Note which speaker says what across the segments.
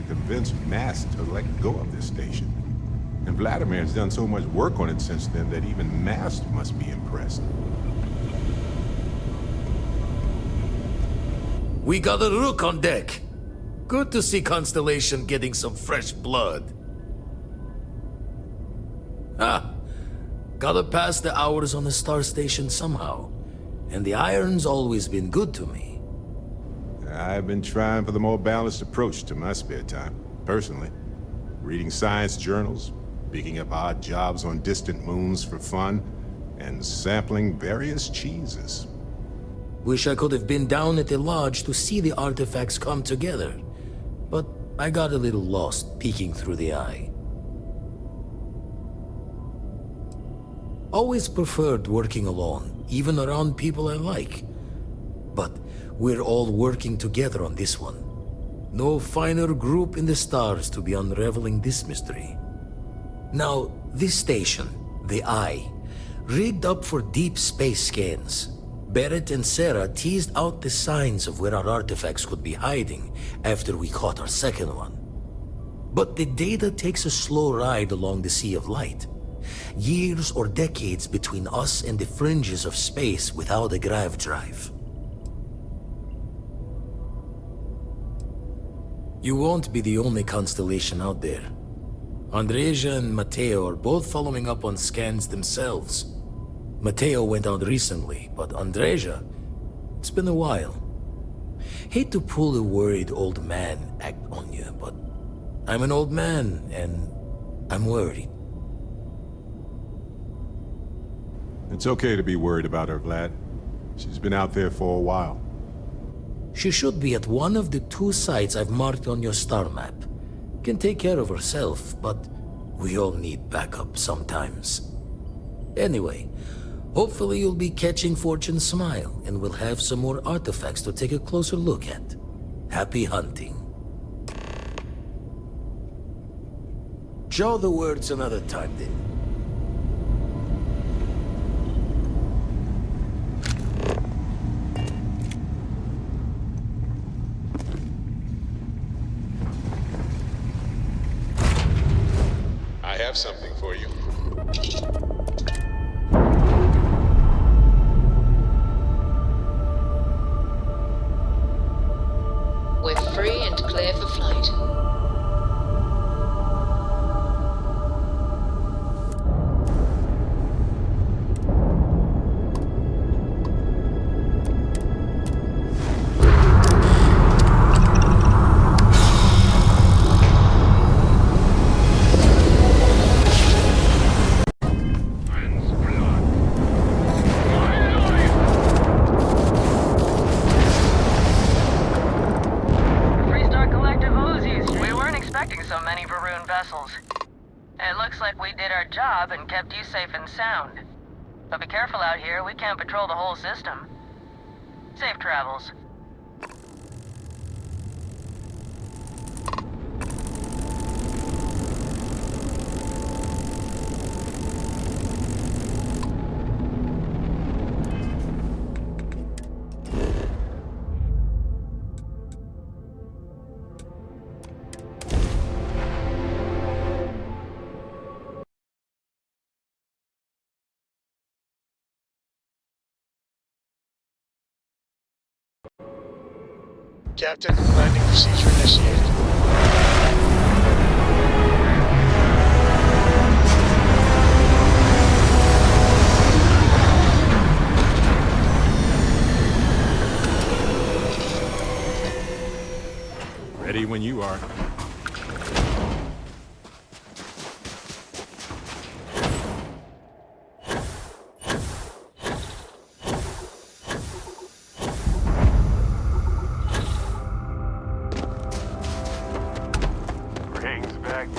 Speaker 1: to convince Mast to let go of this station. And Vladimir has done so much work on it since then that even Mast must be impressed.
Speaker 2: We got a rook on deck. Good to see Constellation getting some fresh blood. Gotta pass the hours on the star station somehow. And the iron's always been good to me.
Speaker 1: I've been trying for the more balanced approach to my spare time, personally. Reading science journals, picking up odd jobs on distant moons for fun, and sampling various cheeses.
Speaker 2: Wish I could have been down at the lodge to see the artifacts come together. But I got a little lost peeking through the eye. Always preferred working alone, even around people I like. But we're all working together on this one. No finer group in the stars to be unraveling this mystery. Now, this station, the Eye, rigged up for deep space scans. Barrett and Sarah teased out the signs of where our artifacts could be hiding after we caught our second one. But the data takes a slow ride along the Sea of Light. Years or decades between us and the fringes of space without a grav drive. You won't be the only constellation out there. Andreja and Matteo are both following up on scans themselves. Matteo went out recently, but Andreja, it's been a while. Hate to pull a worried old man act on you, but I'm an old man, and I'm worried.
Speaker 1: It's okay to be worried about her, Vlad. She's been out there for a while.
Speaker 2: She should be at one of the 2 sites I've marked on your star map. Can take care of herself, but we all need backup sometimes. Anyway, hopefully you'll be catching Fortune's smile, and we'll have some more artifacts to take a closer look at. Happy hunting. Show the words another time, then.
Speaker 1: I have something for you.
Speaker 3: We're free and clear for flight.
Speaker 4: It looks like we did our job and kept you safe and sound. But be careful out here, we can't patrol the whole system. Safe travels.
Speaker 5: Captain, landing procedure initiated.
Speaker 1: Ready when you are.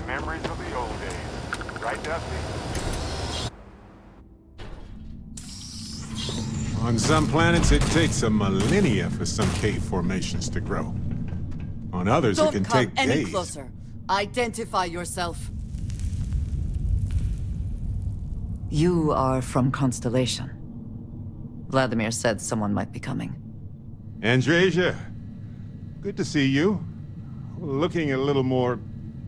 Speaker 1: Memories of the old days. Right, Dusty? On some planets, it takes a millennia for some cave formations to grow. On others, it can take days.
Speaker 6: Don't come any closer. Identify yourself. You are from Constellation. Vladimir said someone might be coming.
Speaker 1: Andreja, good to see you. looking a little more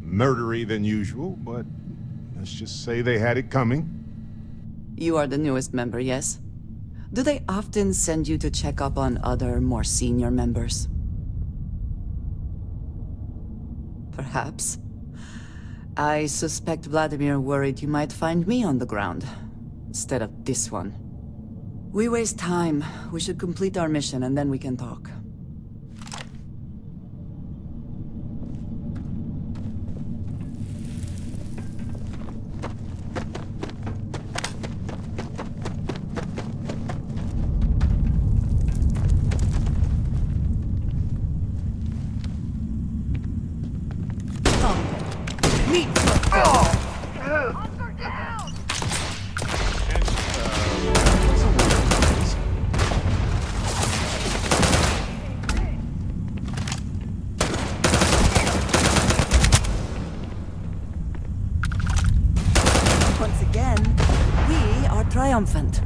Speaker 1: murdery than usual, but let's just say they had it coming.
Speaker 6: You are the newest member, yes? Do they often send you to check up on other, more senior members? Perhaps. I suspect Vladimir worried you might find me on the ground, instead of this one. We waste time. We should complete our mission and then we can talk. Once again, we are triumphant.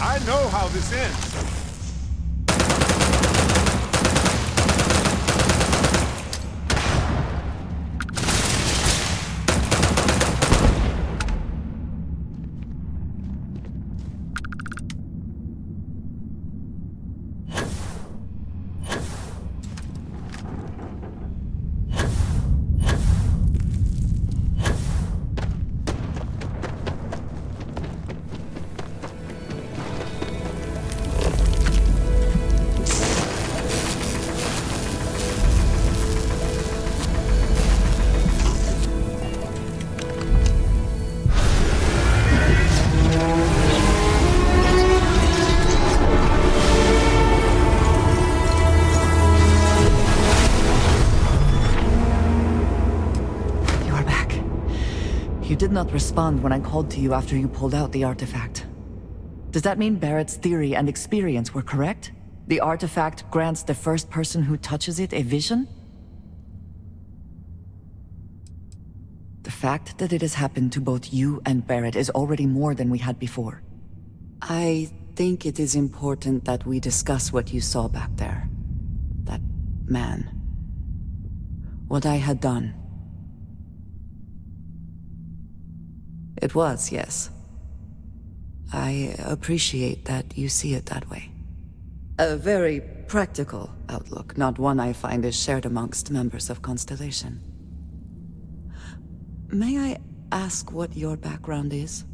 Speaker 1: I know how this ends.
Speaker 6: You did not respond when I called to you after you pulled out the artifact. Does that mean Barrett's theory and experience were correct? The artifact grants the first person who touches it a vision? The fact that it has happened to both you and Barrett is already more than we had before. I think it is important that we discuss what you saw back there. That man. What I had done. It was, yes. I appreciate that you see it that way. A very practical outlook, not one I find is shared amongst members of Constellation. May I ask what your background is?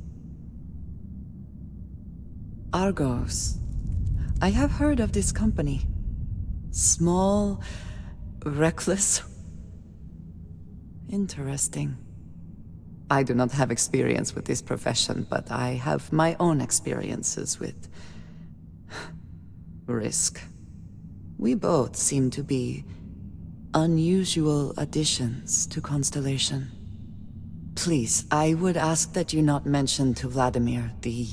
Speaker 6: Argos. I have heard of this company. Small, reckless. Interesting. I do not have experience with this profession, but I have my own experiences with risk. We both seem to be unusual additions to Constellation. Please, I would ask that you not mention to Vladimir the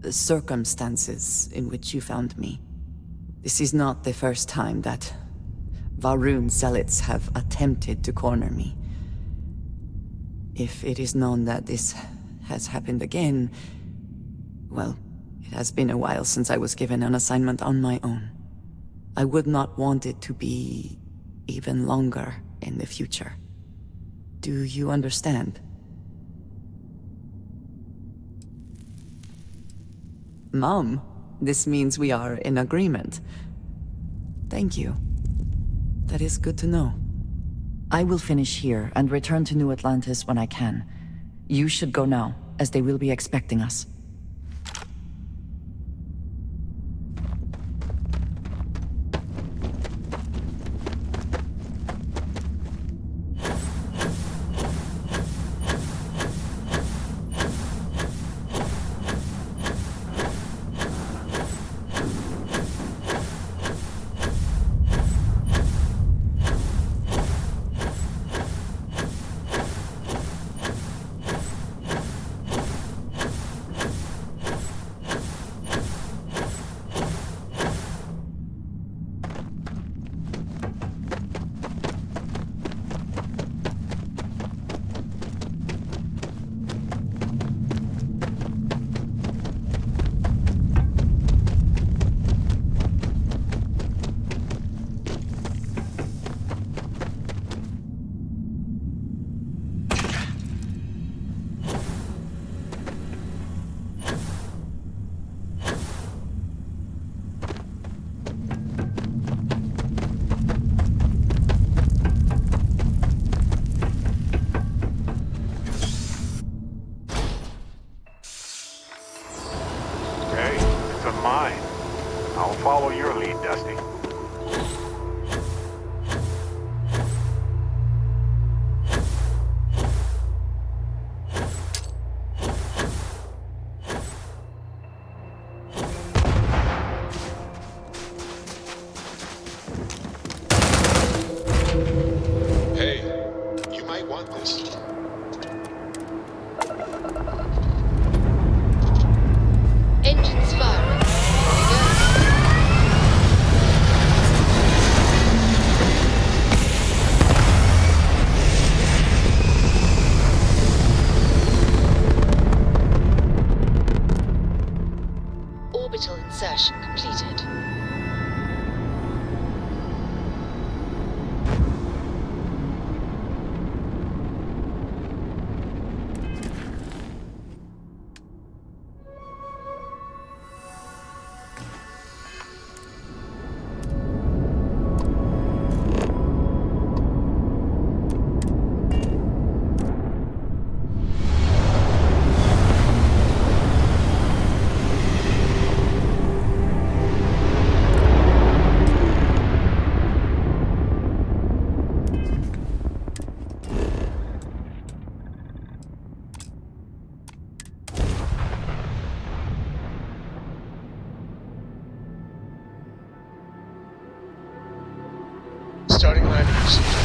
Speaker 6: circumstances in which you found me. This is not the first time that Va'ruun zealots have attempted to corner me. If it is known that this has happened again, well, it has been a while since I was given an assignment on my own. I would not want it to be even longer in the future. Do you understand? Mom, this means we are in agreement. Thank you. That is good to know. I will finish here and return to New Atlantis when I can. You should go now, as they will be expecting us.
Speaker 7: Follow your lead, Dusty.
Speaker 1: Hey, you might want this.
Speaker 3: Engines firing. Here we go. Orbital insertion completed.
Speaker 5: Starting landing procedure.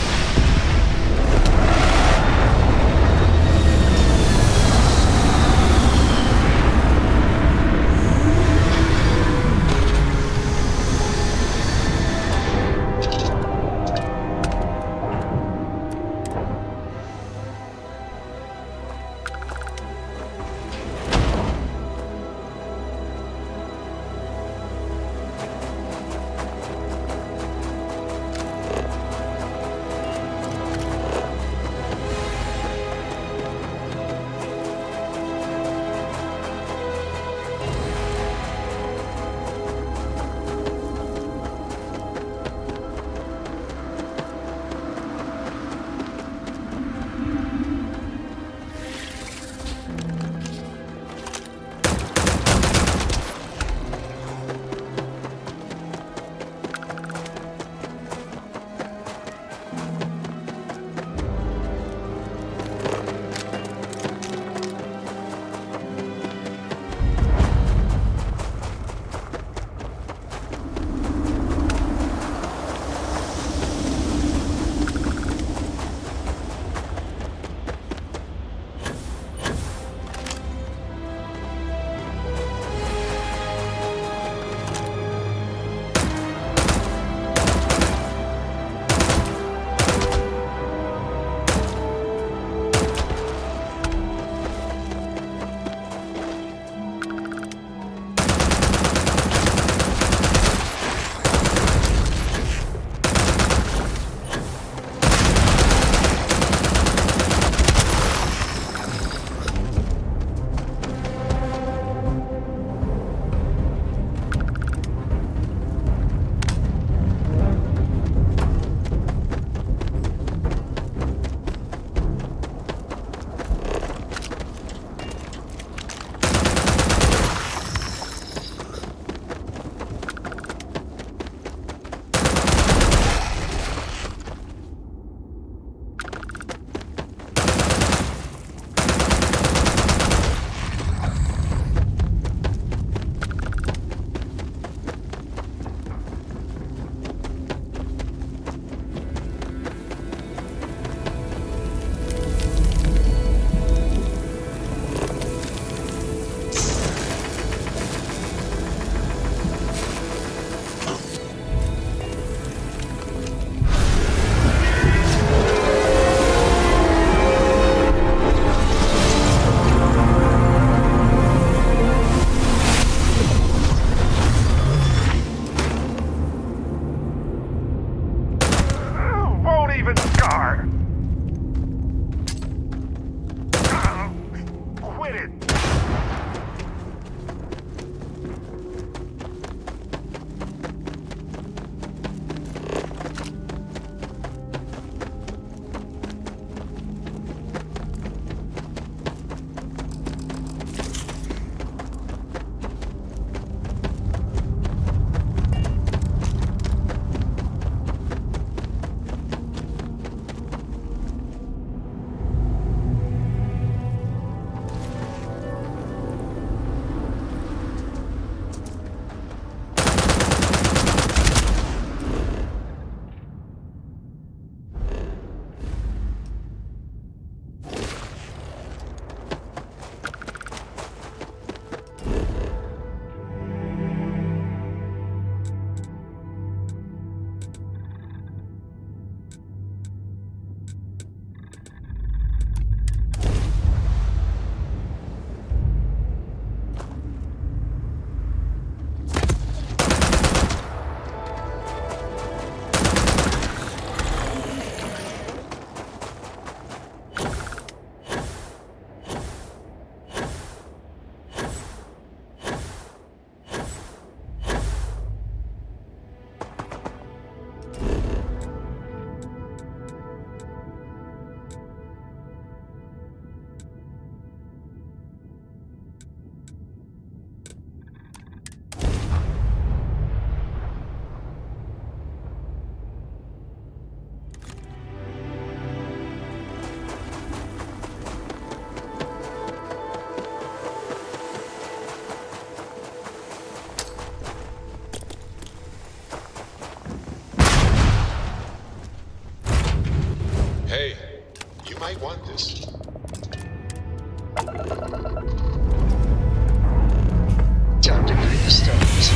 Speaker 5: Time to greet the stars.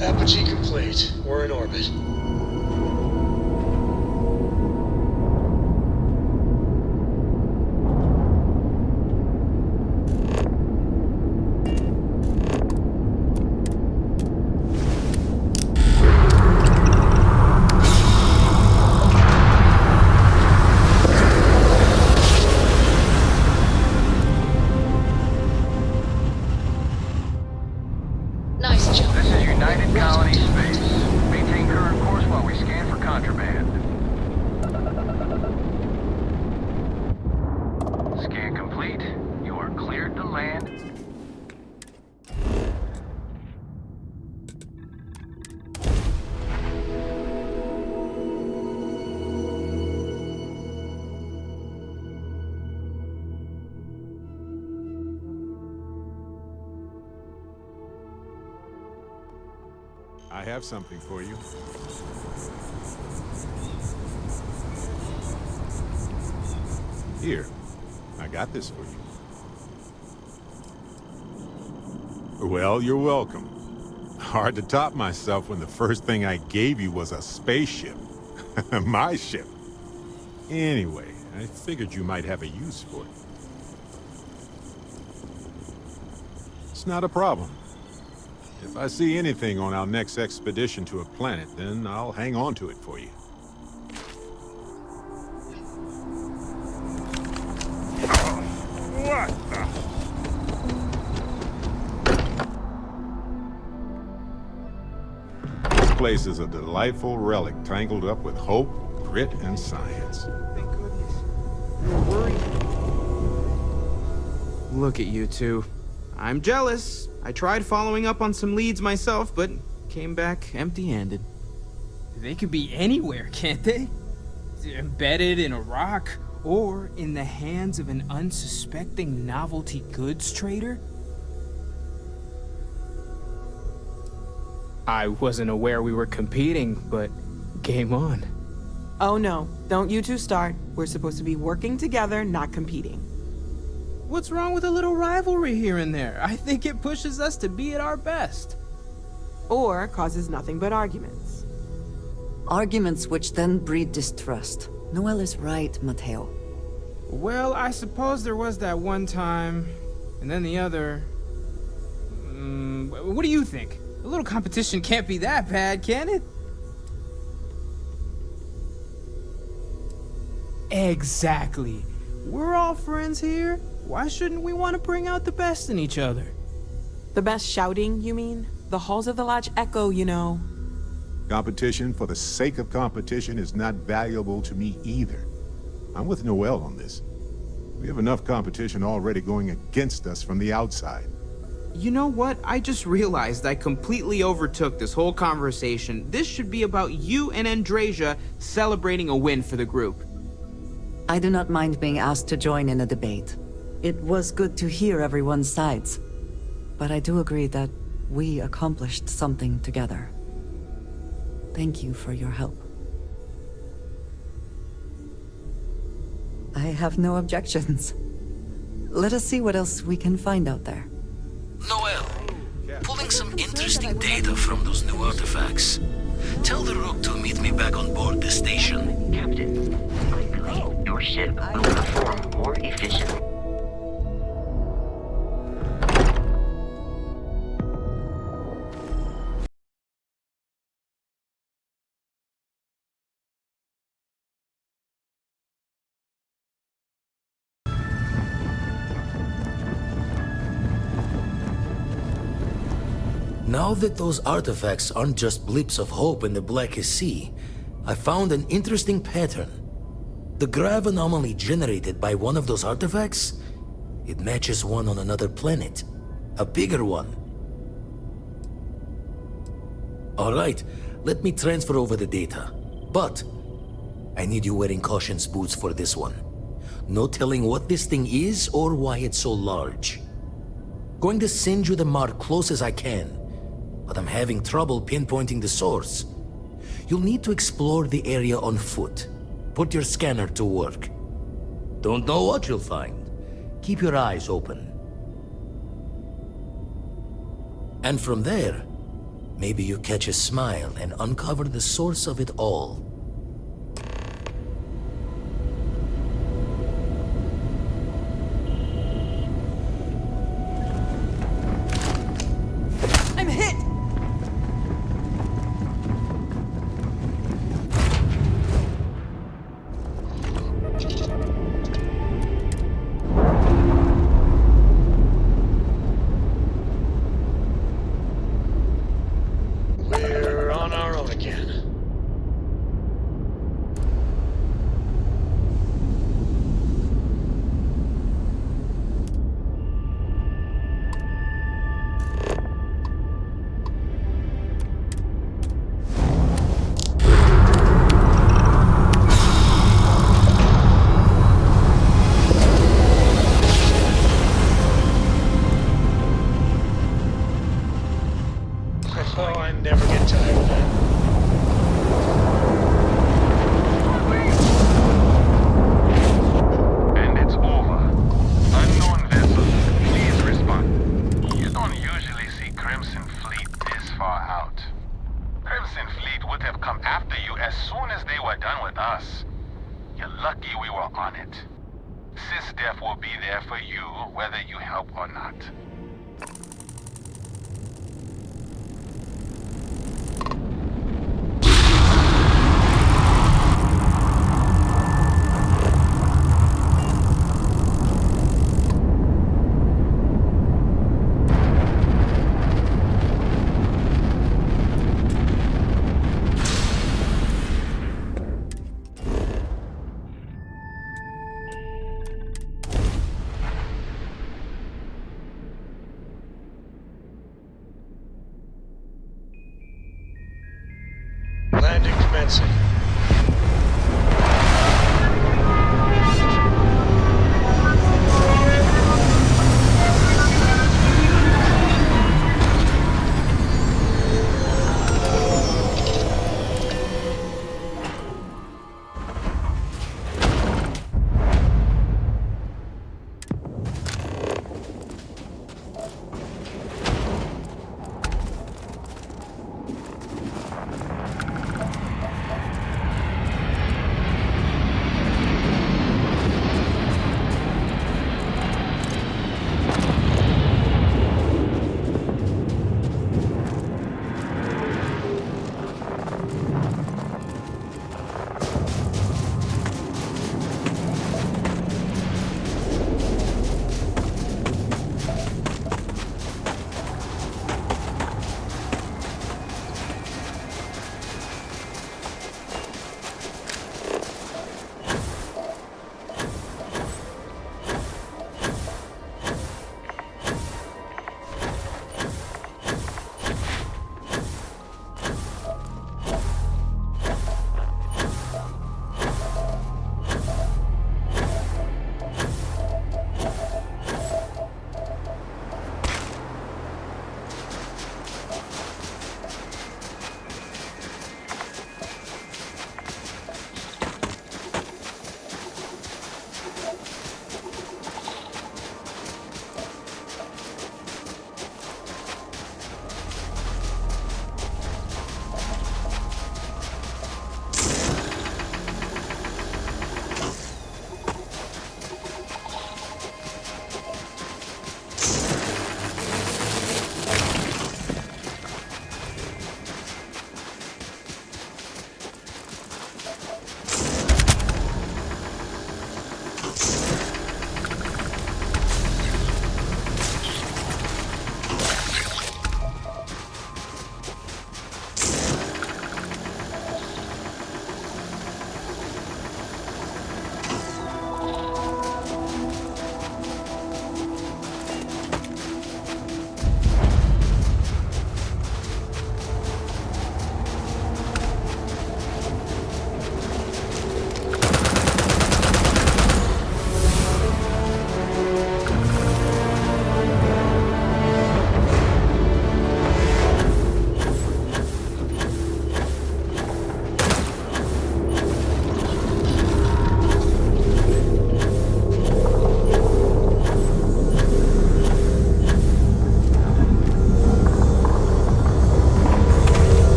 Speaker 5: Apogee complete. We're in orbit.
Speaker 3: Nice job.
Speaker 7: This is United
Speaker 3: Right on
Speaker 7: Colony
Speaker 3: target.
Speaker 7: Space. Maintain current course while we scan for contraband. Scan complete. You are cleared to land.
Speaker 1: I have something for you. Here, I got this for you. Well, you're welcome. Hard to top myself when the first thing I gave you was a spaceship. My ship. Anyway, I figured you might have a use for it. It's not a problem. If I see anything on our next expedition to a planet, then I'll hang on to it for you. What the? This place is a delightful relic tangled up with hope, grit, and science.
Speaker 8: Thank goodness. We were worried. Look at you two. I'm jealous. I tried following up on some leads myself, but came back empty-handed.
Speaker 9: They could be anywhere, can't they? Embedded in a rock, or in the hands of an unsuspecting novelty goods trader? I wasn't aware we were competing, but game on.
Speaker 10: Oh no, don't you two start. We're supposed to be working together, not competing.
Speaker 9: What's wrong with a little rivalry here and there? I think it pushes us to be at our best.
Speaker 10: Or causes nothing but arguments.
Speaker 6: Arguments which then breed distrust. Noel is right, Mateo.
Speaker 9: Well, I suppose there was that one time, and then the other. What do you think? A little competition can't be that bad, can it? Exactly. We're all friends here. Why shouldn't we want to bring out the best in each other?
Speaker 10: The best shouting, you mean? The halls of the lodge echo, you know.
Speaker 1: Competition for the sake of competition is not valuable to me either. I'm with Noel on this. We have enough competition already going against us from the outside.
Speaker 8: You know what? I just realized I completely overtook this whole conversation. This should be about you and Andrasia celebrating a win for the group.
Speaker 6: I do not mind being asked to join in a debate. It was good to hear everyone's sides. But I do agree that we accomplished something together. Thank you for your help. I have no objections. Let us see what else we can find out there.
Speaker 2: Noel, pulling some interesting data from those new artifacts. Tell the Rook to meet me back on board the station.
Speaker 11: Captain, quickly, your ship will perform more efficiently.
Speaker 2: Now that those artifacts aren't just blips of hope in the blackest sea, I found an interesting pattern. The grav anomaly generated by one of those artifacts, it matches one on another planet. A bigger one. Alright, let me transfer over the data. But I need you wearing caution's boots for this one. No telling what this thing is or why it's so large. Going to send you the mark close as I can. but I'm having trouble pinpointing the source. You'll need to explore the area on foot. Put your scanner to work. Don't know what you'll find. Keep your eyes open. And from there, maybe you catch a smile and uncover the source of it all.
Speaker 10: I'm hit!
Speaker 5: We're on our own again. Oh, I never get tired of that.
Speaker 7: And it's over. Unknown vessel, please respond. You don't usually see Crimson Fleet this far out. Crimson Fleet would have come after you as soon as they were done with us. You're lucky we were on it. SysDef will be there for you, whether you help or not.
Speaker 5: Landing commencing.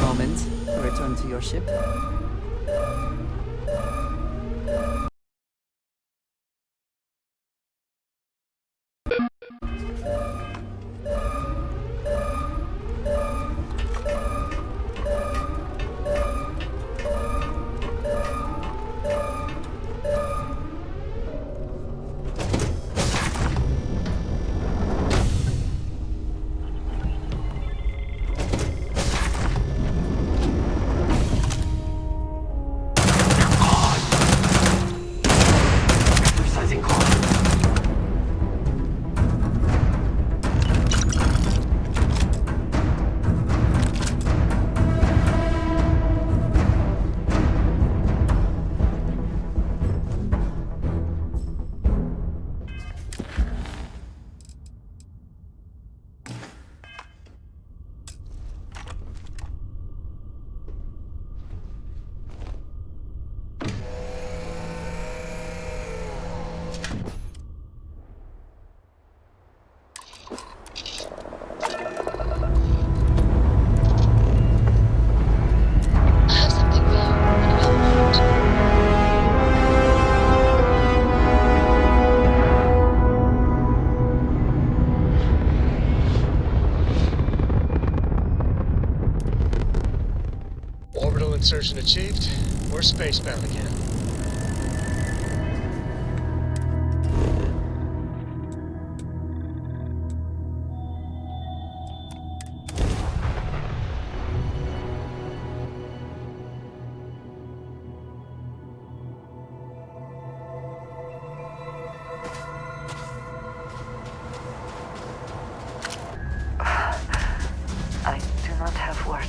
Speaker 6: moment to return to your ship.
Speaker 3: I have something for you when you have a moment.
Speaker 5: Orbital insertion achieved. We're spacebound again.
Speaker 11: I do not have words.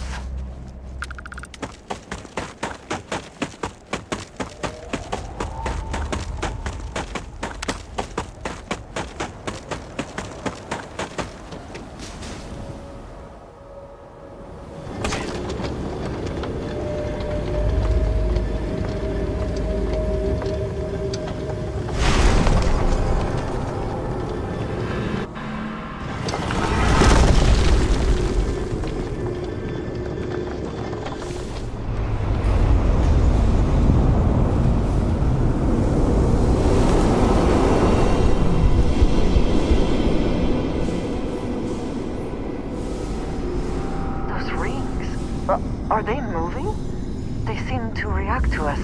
Speaker 11: Those rings, are they moving? They seem to react to us.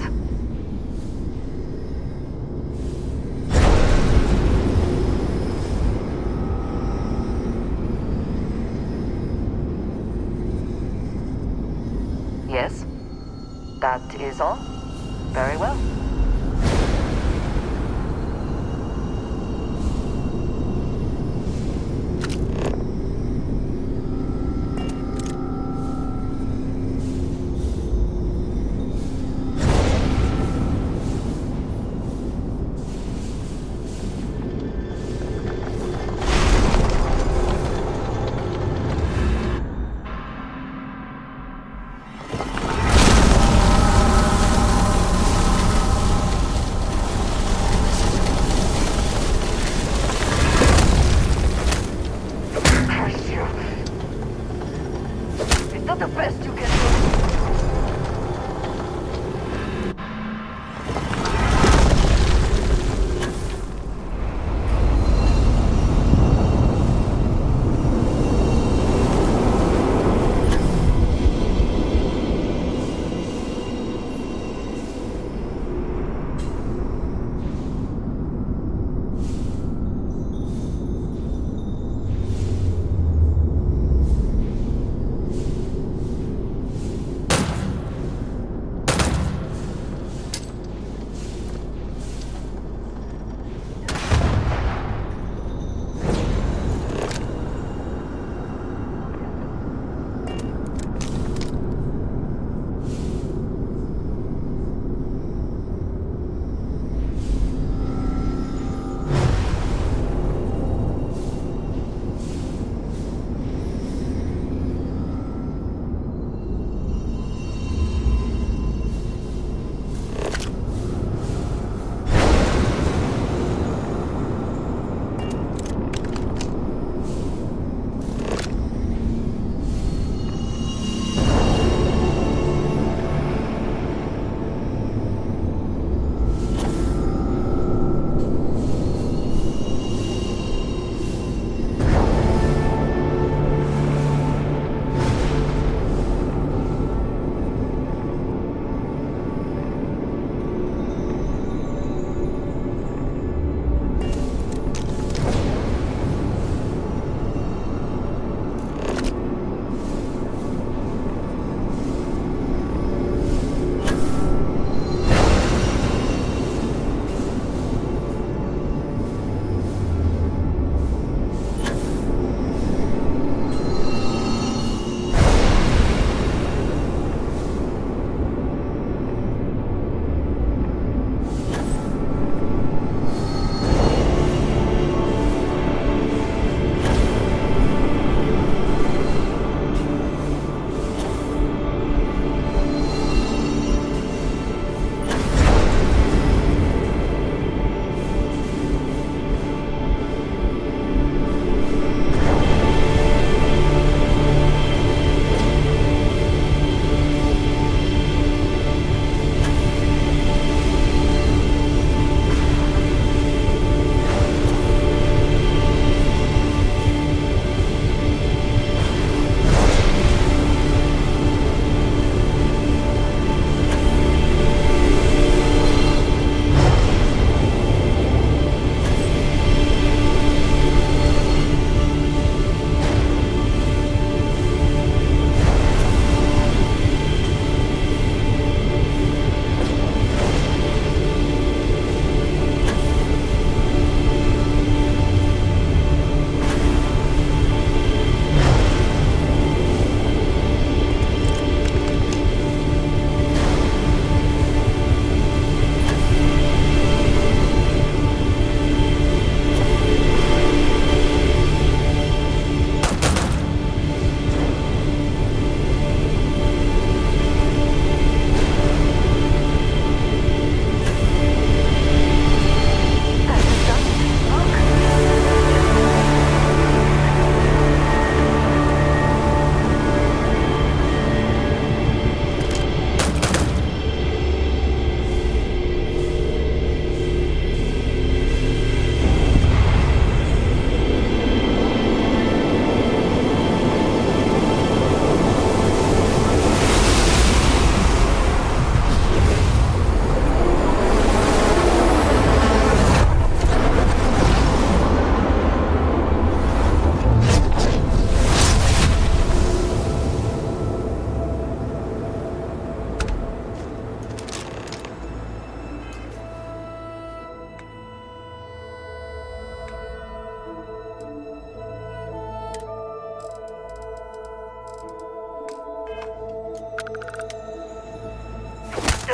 Speaker 11: Yes, that is all. Very well. Curse you. Is that the best you can do?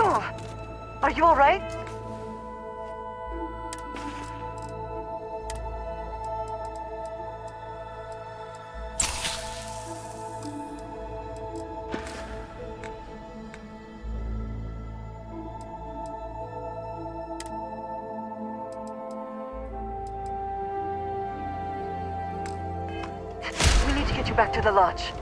Speaker 11: Are you alright? We need to get you back to the lodge.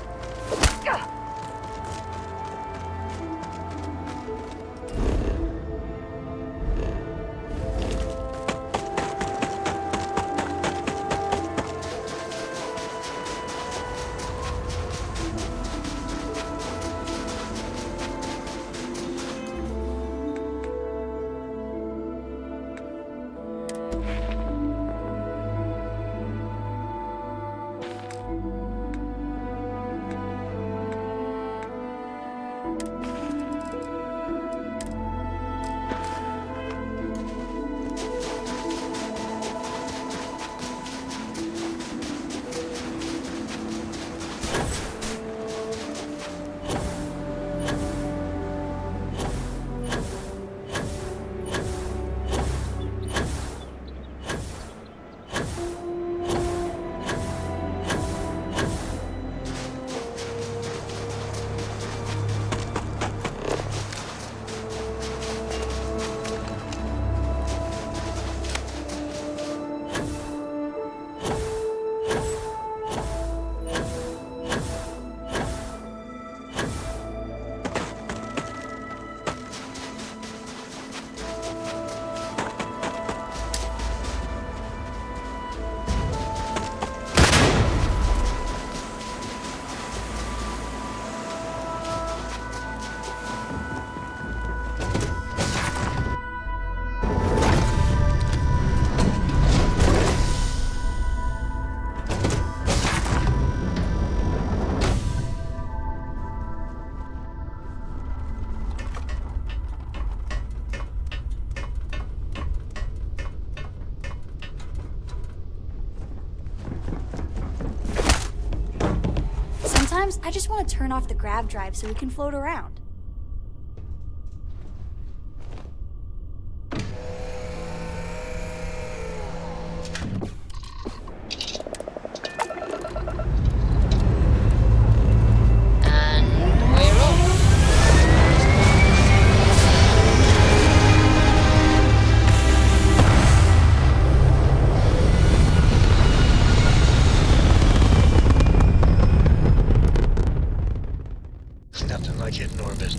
Speaker 12: Sometimes I just want to turn off the grav drive so we can float around.
Speaker 5: Nothing like hitting orbit.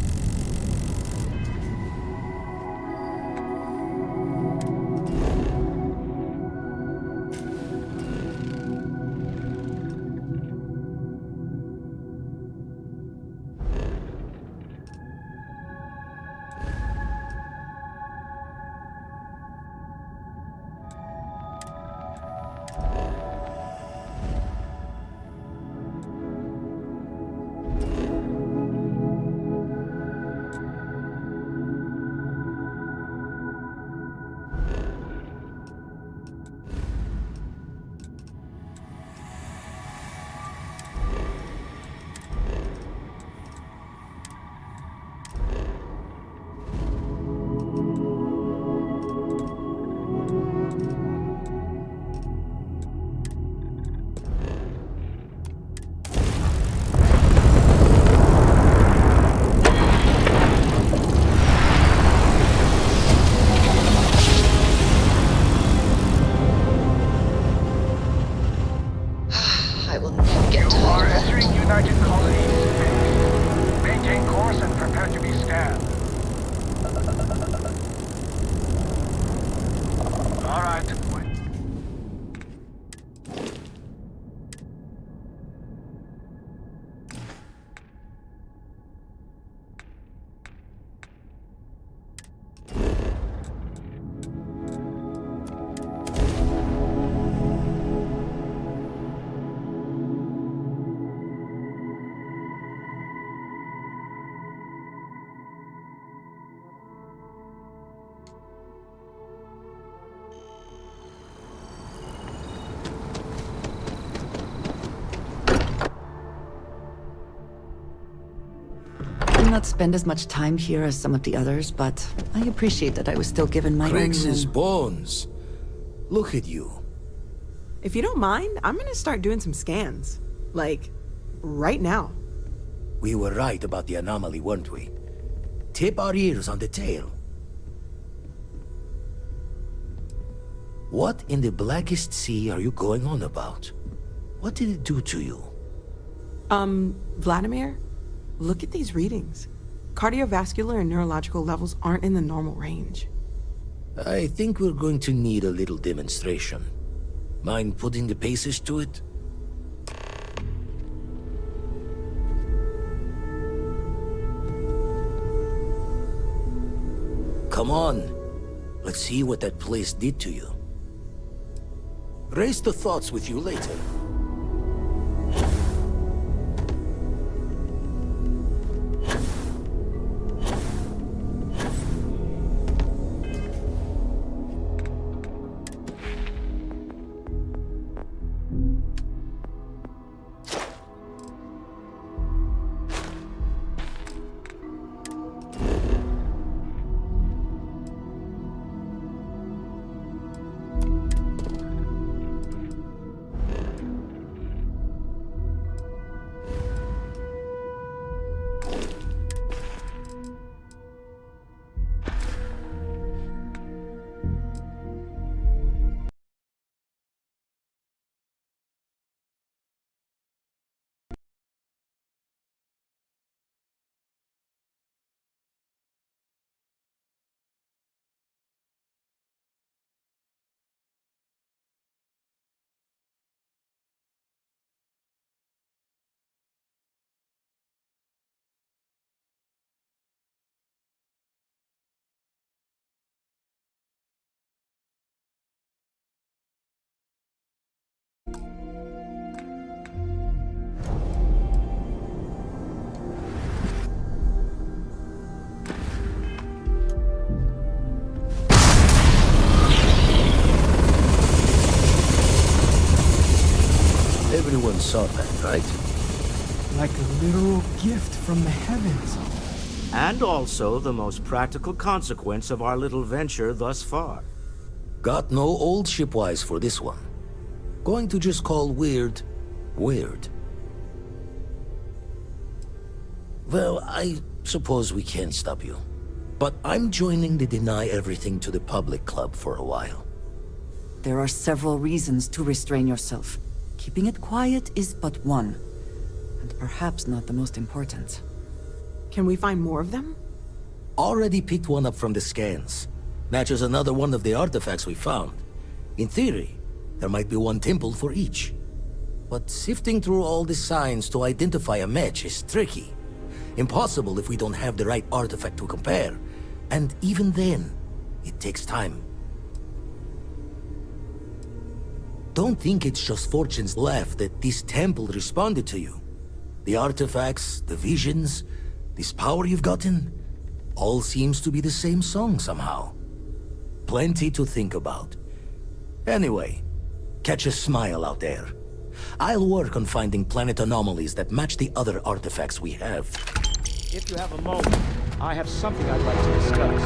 Speaker 6: not spend as much time here as some of the others, but I appreciate that I was still given my
Speaker 2: Crix's
Speaker 6: own...
Speaker 2: bones. Look at you.
Speaker 10: If you don't mind, I'm gonna start doing some scans. Like, right now.
Speaker 2: We were right about the anomaly, weren't we? Tip our ears on the tail. What in the blackest sea are you going on about? What did it do to you?
Speaker 10: Vladimir? Look at these readings. Cardiovascular and neurological levels aren't in the normal range.
Speaker 2: I think we're going to need a little demonstration. Mind putting the paces to it? Come on. Let's see what that place did to you. Raise the thoughts with you later. Everyone saw that, right?
Speaker 9: Like a literal gift from the heavens.
Speaker 13: And also the most practical consequence of our little venture thus far.
Speaker 2: Got no old shipwise for this one. Going to just call weird, weird. Well, I suppose we can't stop you. But I'm joining the Deny Everything to the Public Club for a while.
Speaker 6: There are several reasons to restrain yourself. Keeping it quiet is but one, and perhaps not the most important.
Speaker 10: Can we find more of them?
Speaker 2: Already picked one up from the scans. Matches another one of the artifacts we found. In theory, there might be one temple for each. But sifting through all the signs to identify a match is tricky. Impossible if we don't have the right artifact to compare. And even then, it takes time. Don't think it's just Fortune's laugh that this temple responded to you. The artifacts, the visions, this power you've gotten, all seems to be the same song somehow. Plenty to think about. Anyway, catch a smile out there. I'll work on finding planet anomalies that match the other artifacts we have.
Speaker 13: If you have a moment, I have something I'd like to discuss.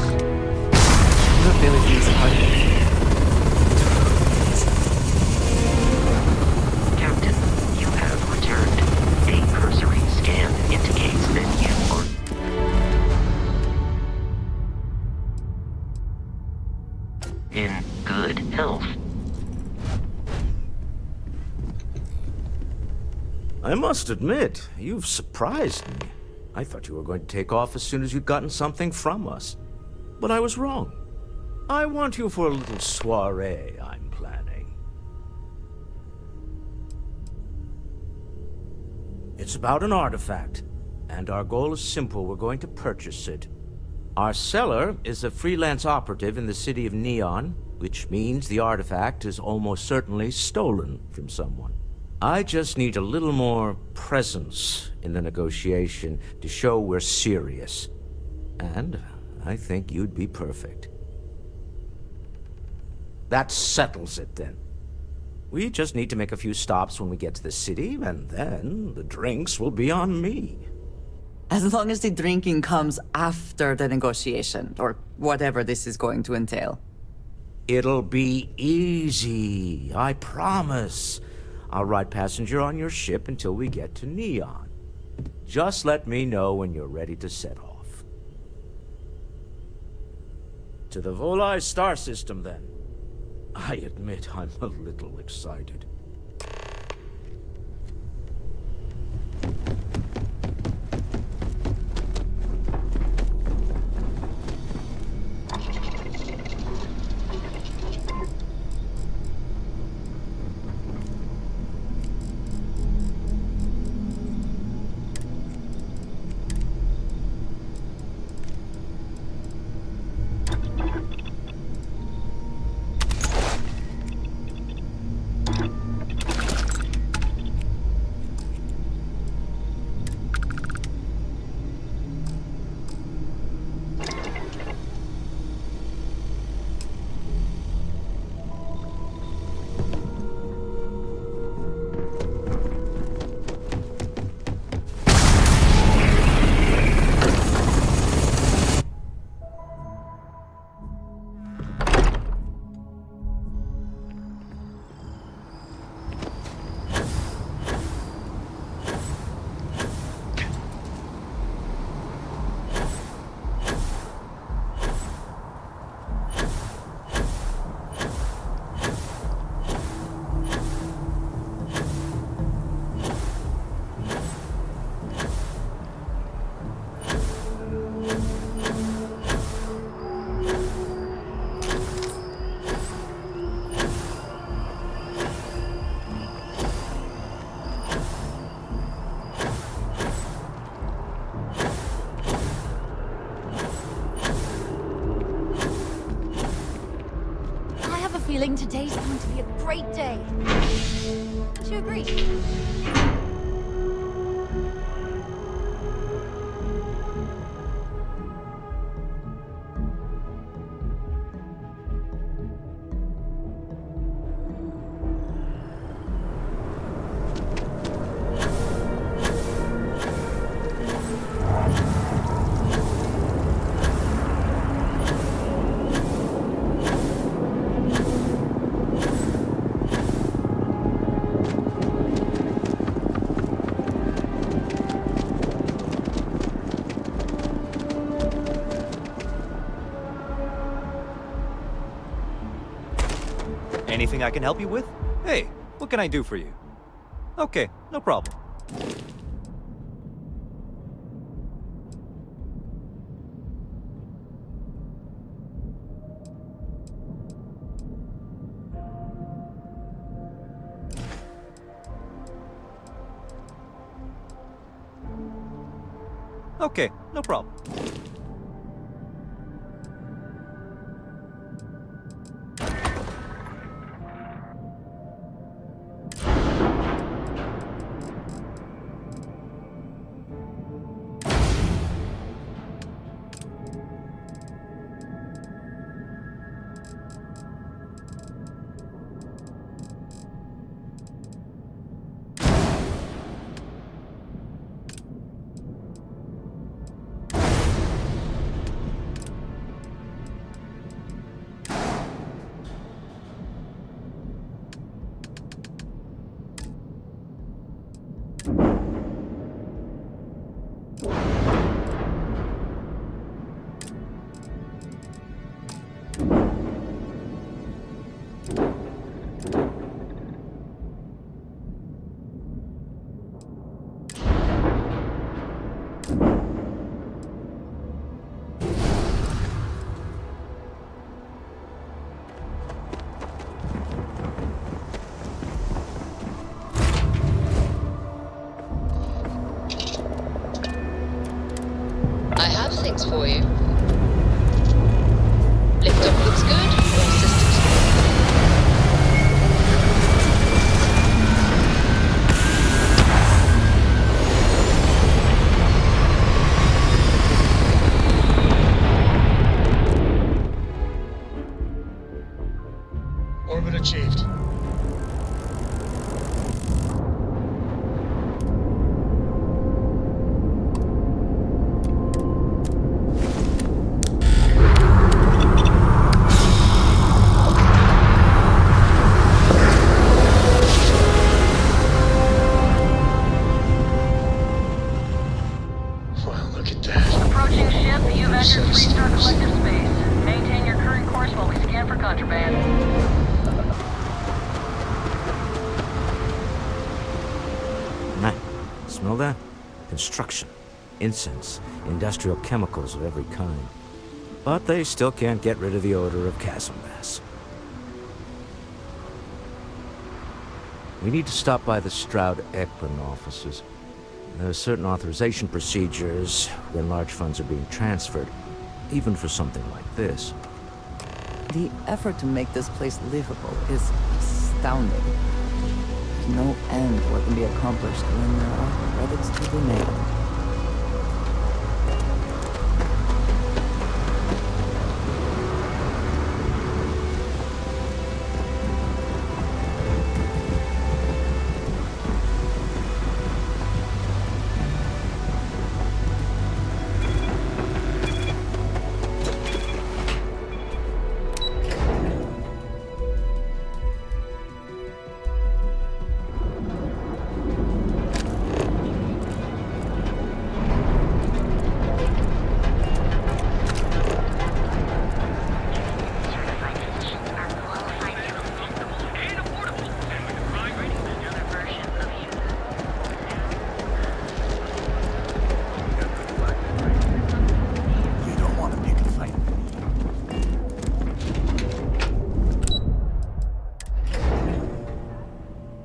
Speaker 14: Captain, you have returned. A cursory scan indicates that you are... in good health.
Speaker 13: I must admit, you've surprised me. I thought you were going to take off as soon as you'd gotten something from us. But I was wrong. I want you for a little soiree I'm planning. It's about an artifact, and our goal is simple. We're going to purchase it. Our seller is a freelance operative in the city of Neon, which means the artifact is almost certainly stolen from someone. I just need a little more presence in the negotiation to show we're serious. And I think you'd be perfect. That settles it, then. We just need to make a few stops when we get to the city, and then the drinks will be on me.
Speaker 6: As long as the drinking comes after the negotiation, or whatever this is going to entail.
Speaker 13: It'll be easy, I promise. I'll ride passenger on your ship until we get to Neon. Just let me know when you're ready to set off. To the Volai star system, then. I admit I'm a little excited.
Speaker 12: Feeling today's going to be a great day. Do you agree?
Speaker 15: Anything I can help you with? Hey, what can I do for you? Okay, no problem. Okay, no problem.
Speaker 3: Things for you. Liftoff looks good. All systems
Speaker 5: Orbit achieved.
Speaker 4: Approaching ship, you've entered 3-star collective space. Maintain your current course while we scan for contraband.
Speaker 13: Man, smell that? Construction, incense, industrial chemicals of every kind. But they still can't get rid of the odor of chasm gas. We need to stop by the Stroud-Eklund offices. There are certain authorization procedures when large funds are being transferred, even for something like this.
Speaker 6: The effort to make this place livable is astounding. There's no end to what can be accomplished when there are credits to be made.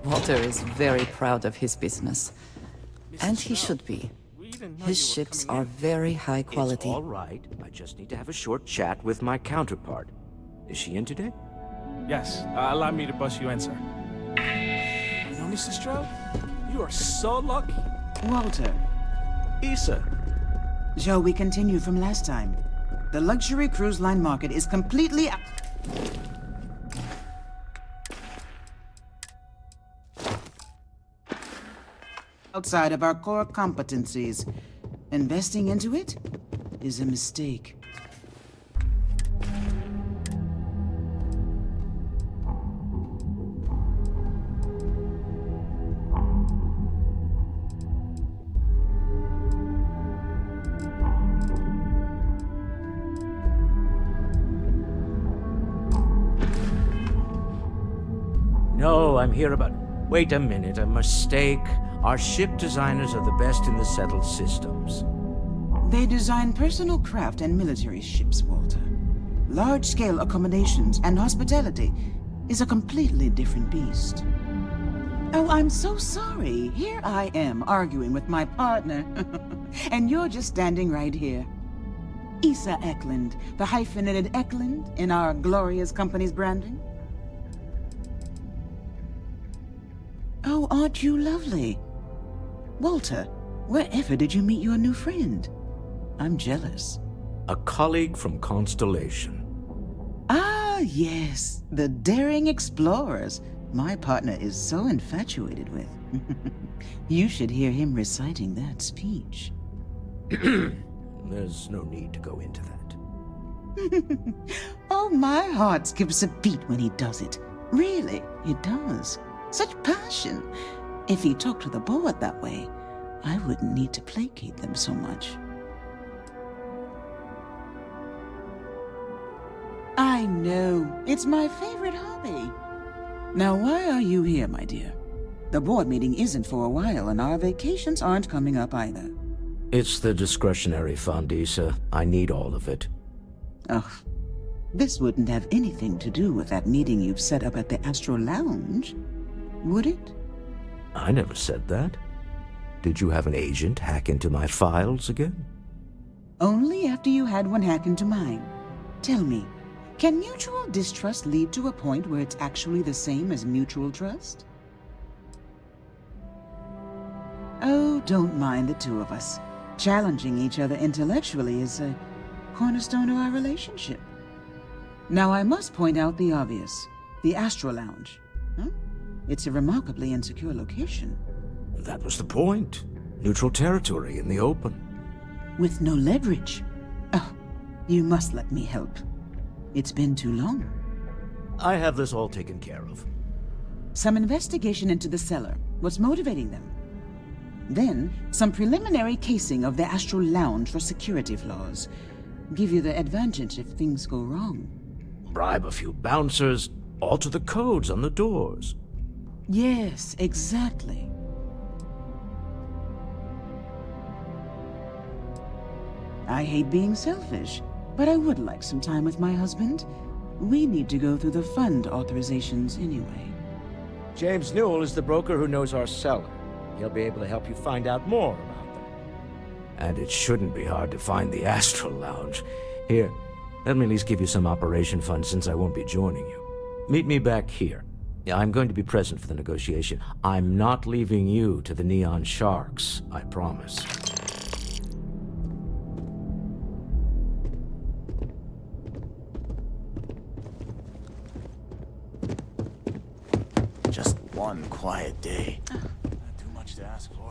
Speaker 6: Walter is very proud of his business. And he should be. His ships are very high quality.
Speaker 13: It's all right. I just need to have a short chat with my counterpart. Is she in today?
Speaker 16: Yes. Allow me to bust you in, sir. You know, Mr. Stroud? You are so lucky.
Speaker 17: Walter.
Speaker 16: Issa.
Speaker 17: Shall we continue from last time? The luxury cruise line market is completely outside of our core competencies. Investing into it is a mistake.
Speaker 13: No, I'm here about... Wait a minute, a mistake. Our ship designers are the best in the settled systems.
Speaker 17: They design personal craft and military ships, Walter. Large-scale accommodations and hospitality is a completely different beast. Oh, I'm so sorry. Here I am arguing with my partner. And you're just standing right here. Issa Eklund, the hyphenated Eklund in our glorious company's branding. Oh, aren't you lovely? Walter, wherever did you meet your new friend? I'm jealous.
Speaker 13: A colleague from Constellation.
Speaker 17: Ah, yes. The daring explorers my partner is so infatuated with. You should hear him reciting that speech.
Speaker 13: There's no need to go into that.
Speaker 17: Oh, my heart skips a beat when he does it. Really, it does. Such passion. If he talked to the board that way, I wouldn't need to placate them so much. I know. It's my favorite hobby. Now, why are you here, my dear? The board meeting isn't for a while, and our vacations aren't coming up either.
Speaker 13: It's the discretionary fund, Issa. I need all of it.
Speaker 17: Oh, this wouldn't have anything to do with that meeting you've set up at the Astro Lounge, would it?
Speaker 13: I never said that. Did you have an agent hack into my files again?
Speaker 17: Only after you had one hack into mine. Tell me, can mutual distrust lead to a point where it's actually the same as mutual trust? Oh, don't mind the two of us. Challenging each other intellectually is a cornerstone of our relationship. Now, I must point out the obvious. The Astro Lounge. Huh? It's a remarkably insecure location.
Speaker 13: That was the point. Neutral territory in the open.
Speaker 17: With no leverage. Oh, you must let me help. It's been too long.
Speaker 13: I have this all taken care of.
Speaker 17: Some investigation into the cellar. What's motivating them? Then, some preliminary casing of the Astral Lounge for security flaws. Give you the advantage if things go wrong.
Speaker 13: Bribe a few bouncers, alter the codes on the doors.
Speaker 17: Yes, exactly. I hate being selfish, but I would like some time with my husband. We need to go through the fund authorizations anyway.
Speaker 13: James Newell is the broker who knows our seller. He'll be able to help you find out more about them. And it shouldn't be hard to find the Astral Lounge. Here, let me at least give you some operation funds since I won't be joining you. Meet me back here. I'm going to be present for the negotiation. I'm not leaving you to the Neon Sharks, I promise.
Speaker 18: Just one quiet day. Not too much to ask for.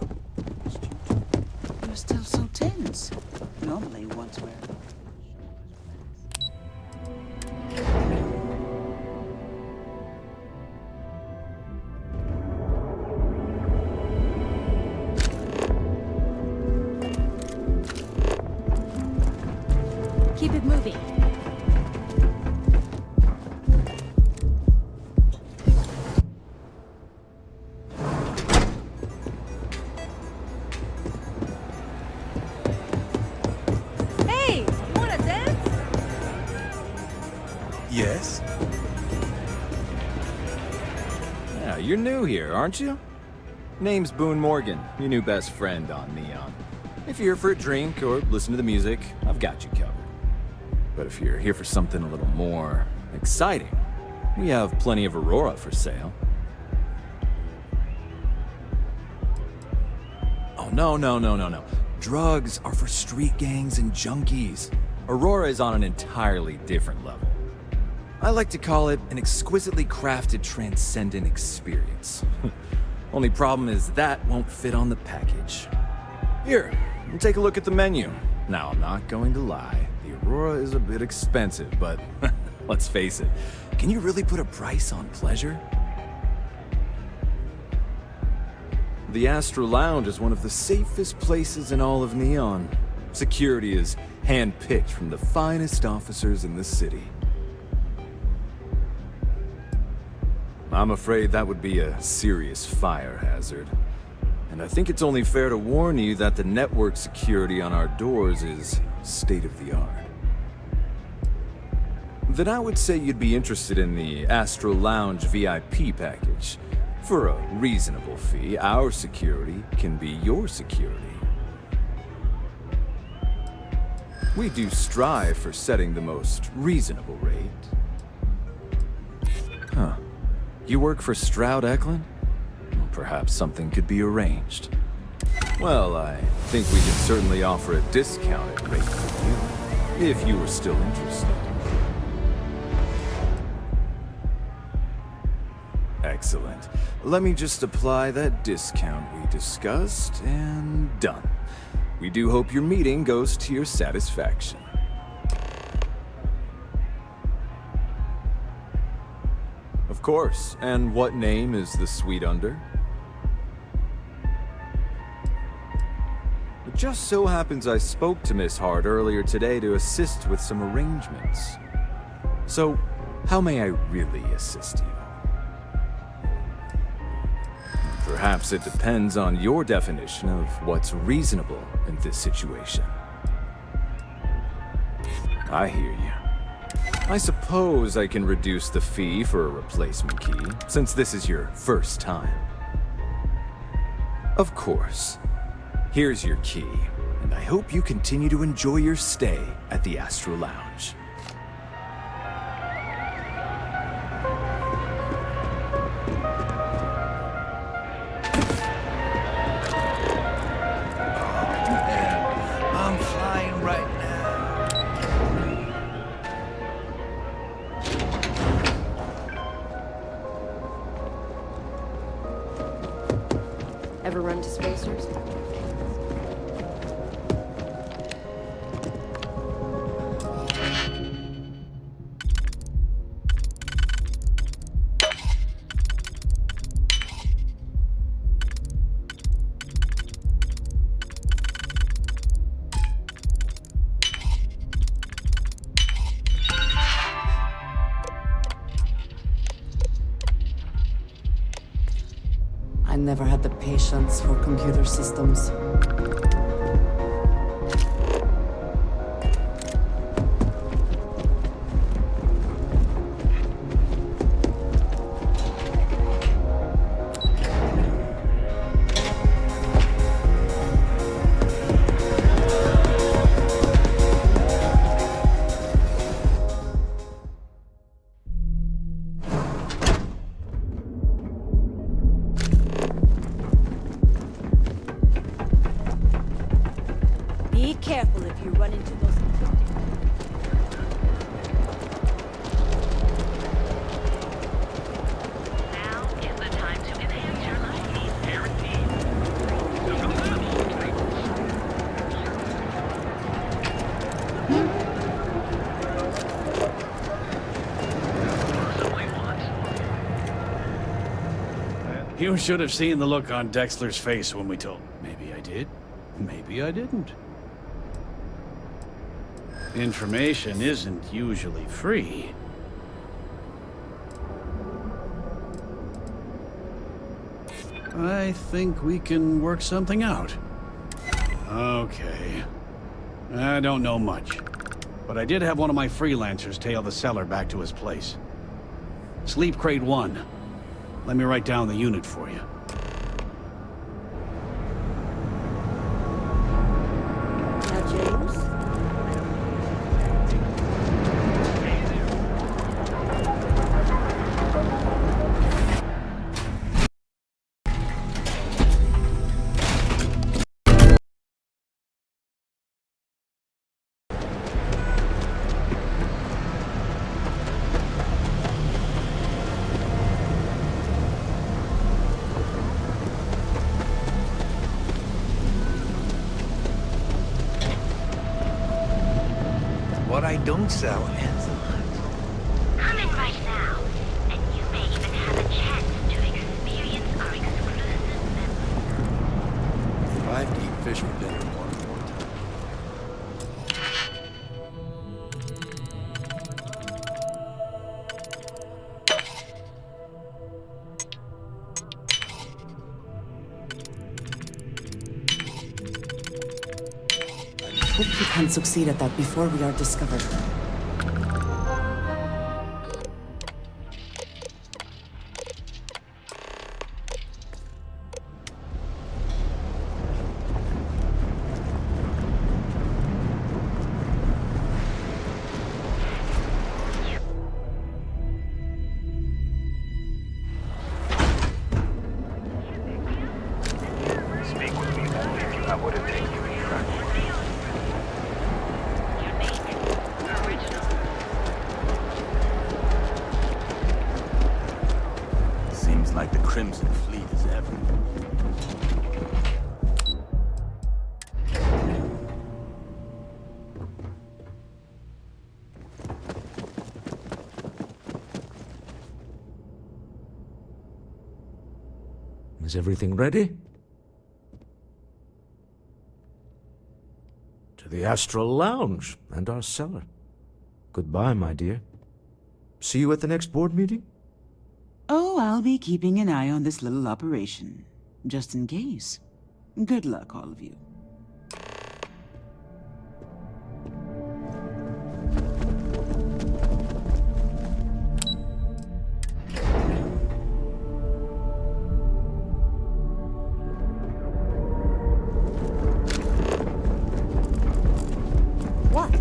Speaker 17: You're still so tense. Normally, once we're...
Speaker 12: Keep it moving. Hey, wanna dance?
Speaker 19: Yes? Yeah, you're new here, aren't you? Name's Boone Morgan, your new best friend on Neon. If you're here for a drink or listen to the music, I've got you covered. But if you're here for something a little more exciting, we have plenty of Aurora for sale. Oh, no. Drugs are for street gangs and junkies. Aurora is on an entirely different level. I like to call it an exquisitely crafted, transcendent experience. Only problem is that won't fit on the package. Here, take a look at the menu. Now, I'm not going to lie. The Aurora is a bit expensive, but let's face it. Can you really put a price on pleasure? The Astral Lounge is one of the safest places in all of Neon. Security is hand-picked from the finest officers in the city. I'm afraid that would be a serious fire hazard. And I think it's only fair to warn you that the network security on our doors is state-of-the-art. Then I would say you'd be interested in the Astral Lounge VIP package. For a reasonable fee, our security can be your security. We do strive for setting the most reasonable rate. Huh. You work for Stroud Eklund? Perhaps something could be arranged. Well, I think we could certainly offer a discounted rate for you, if you were still interested. Excellent. Let me just apply that discount we discussed, and done. We do hope your meeting goes to your satisfaction. Of course. And what name is the suite under? It just so happens I spoke to Miss Hart earlier today to assist with some arrangements. So, how may I really assist you? Perhaps it depends on your definition of what's reasonable in this situation. I hear you. I suppose I can reduce the fee for a replacement key, since this is your first time. Of course. Here's your key, and I hope you continue to enjoy your stay at the Astral Lounge.
Speaker 18: I'm flying right now.
Speaker 3: Ever run to spacers?
Speaker 6: never had the patience for computer systems.
Speaker 12: Be careful if you run into those.
Speaker 14: Now is the time to enhance your life, guaranteed.
Speaker 20: You should have seen the look on Dexter's face when we told. Maybe I did. Maybe I didn't. Information isn't usually free. I think we can work something out. Okay. I don't know much, but I did have one of my freelancers tail the seller back to his place. Sleep Crate 1. Let me write down the unit for you.
Speaker 12: Now, James?
Speaker 18: What I don't sell ends a lot.
Speaker 14: Come in right now, and you may even have a chance to experience our exclusive members.
Speaker 18: If I have to eat fish for dinner more time.
Speaker 6: Hope we can succeed at that before we are discovered.
Speaker 18: Speak with me only if you have what it takes to extract. Seems like the Crimson Fleet is everywhere.
Speaker 13: Is everything ready? To the Astral Lounge and our cellar. Goodbye, my dear. See you at the next board meeting?
Speaker 17: Oh, I'll be keeping an eye on this little operation, just in case. Good luck, all of you.
Speaker 12: What?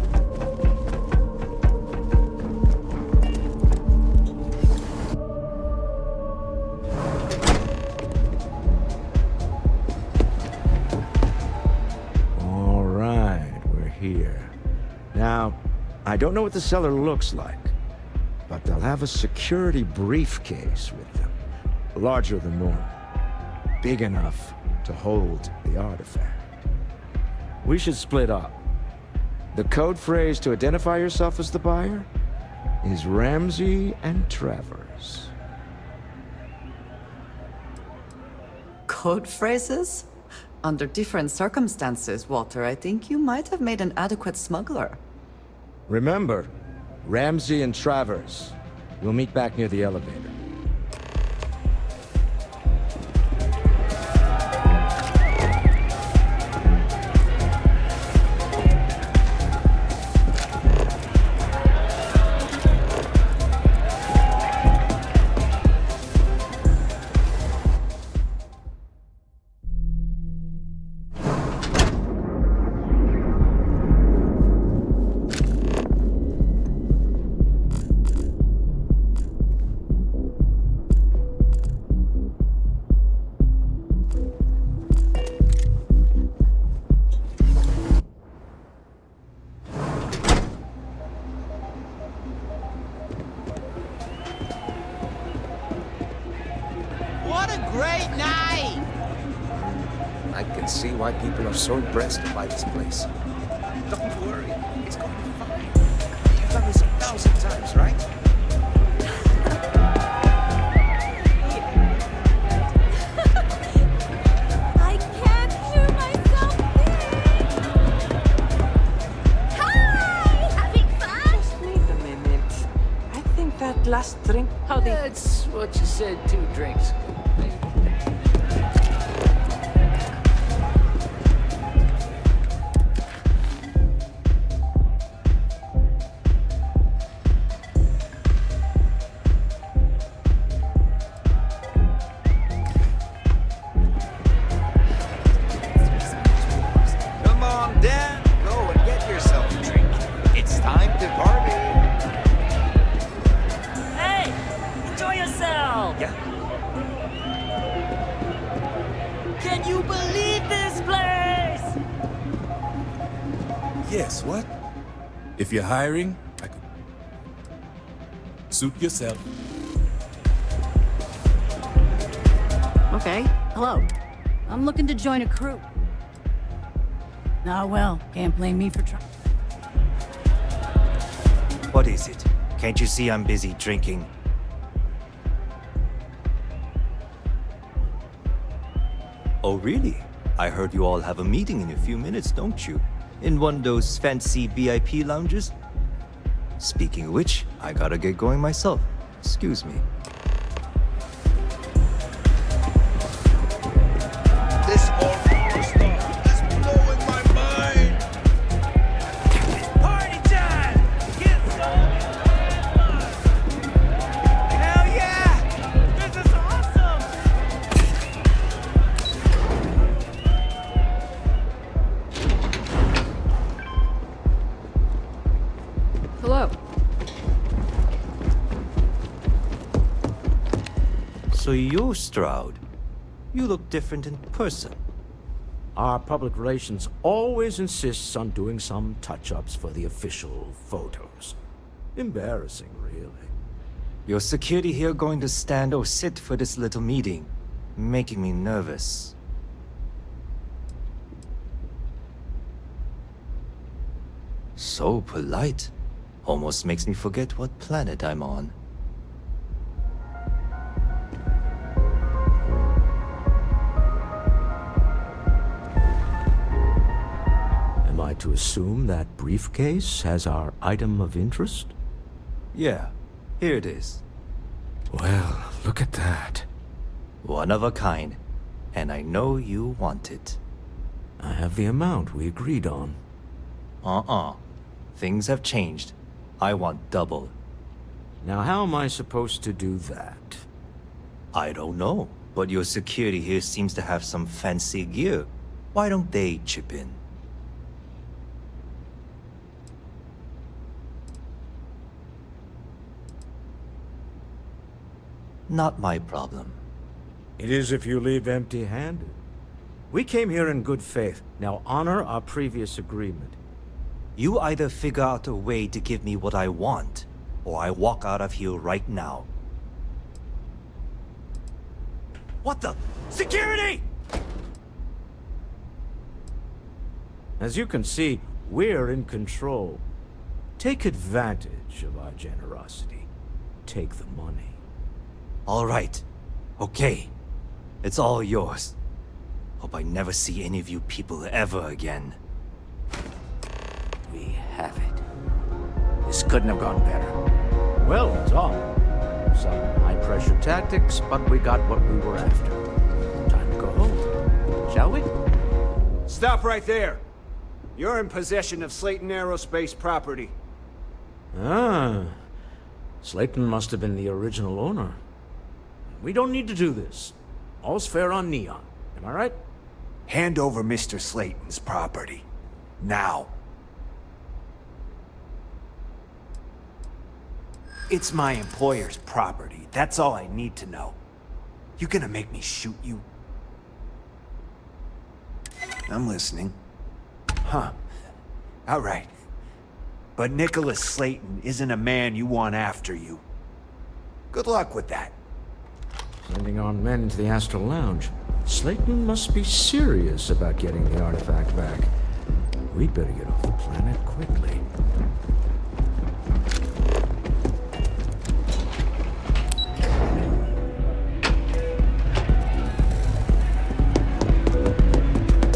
Speaker 13: All right, we're here. Now, I don't know what the cellar looks like, but they'll have a security briefcase with them. Larger than normal. Big enough to hold the artifact. We should split up. The code phrase to identify yourself as the buyer is Ramsey and Travers.
Speaker 6: Code phrases? Under different circumstances, Walter, I think you might have made an adequate smuggler.
Speaker 13: Remember, Ramsey and Travers. We'll meet back near the elevator.
Speaker 8: What a great night!
Speaker 21: I can see why people are so impressed by this place. Don't worry, it's going to be fine. You've done this 1,000 times, right?
Speaker 12: I can't hear myself think. Hi! Having fun?
Speaker 10: Just wait a minute. I think that last drink... How the...
Speaker 2: That's what you said 2 drinks ago.
Speaker 21: Come on, Dan. Go and get yourself a drink. It's time to party.
Speaker 22: Hey! Enjoy yourself!
Speaker 21: Yeah.
Speaker 22: Can you believe this place?
Speaker 19: Yes, what? If you're hiring, I could... Suit yourself.
Speaker 22: Okay, hello. I'm looking to join a crew. Ah, well, can't blame me for trying.
Speaker 23: What is it? Can't you see I'm busy drinking? Oh, really? I heard you all have a meeting in a few minutes, don't you? In one of those fancy VIP lounges? Speaking of which, I gotta get going myself. Excuse me.
Speaker 21: This Aurora stuff is blowing my mind.
Speaker 22: Party time! Get some! Hell yeah! This is awesome!
Speaker 24: Hello.
Speaker 23: So you're Stroud. You look different in person.
Speaker 13: Our public relations always insists on doing some touch-ups for the official photos. Embarrassing, really.
Speaker 23: Your security here going to stand or sit for this little meeting, making me nervous. So polite. Almost makes me forget what planet I'm on.
Speaker 13: Am I to assume that briefcase has our item of interest?
Speaker 23: Yeah, here it is.
Speaker 13: Well, look at that.
Speaker 23: One of a kind. And I know you want it.
Speaker 13: I have the amount we agreed on.
Speaker 23: Things have changed. I want double.
Speaker 13: Now how am I supposed to do that?
Speaker 23: I don't know, but your security here seems to have some fancy gear. Why don't they chip in? Not my problem.
Speaker 13: It is if you leave empty-handed. We came here in good faith. Now honor our previous agreement.
Speaker 23: You either figure out a way to give me what I want, or I walk out of here right now. What the? Security!
Speaker 13: As you can see, we're in control. Take advantage of our generosity. Take the money.
Speaker 23: All right. Okay. It's all yours. Hope I never see any of you people ever again.
Speaker 13: We have it. This couldn't have gone better. Well done. Some high-pressure tactics, but we got what we were after. Time to go home. Shall we?
Speaker 25: Stop right there. You're in possession of Slayton Aerospace property.
Speaker 13: Ah. Slayton must have been the original owner. We don't need to do this. All's fair on Neon. Am I right?
Speaker 25: Hand over Mr. Slayton's property. Now. It's my employer's property. That's all I need to know. You gonna make me shoot you? I'm listening. Huh. All right. But Nicholas Slayton isn't a man you want after you. Good luck with that.
Speaker 13: Sending our men into the Astral Lounge. Slayton must be serious about getting the artifact back. We'd better get off the planet quickly.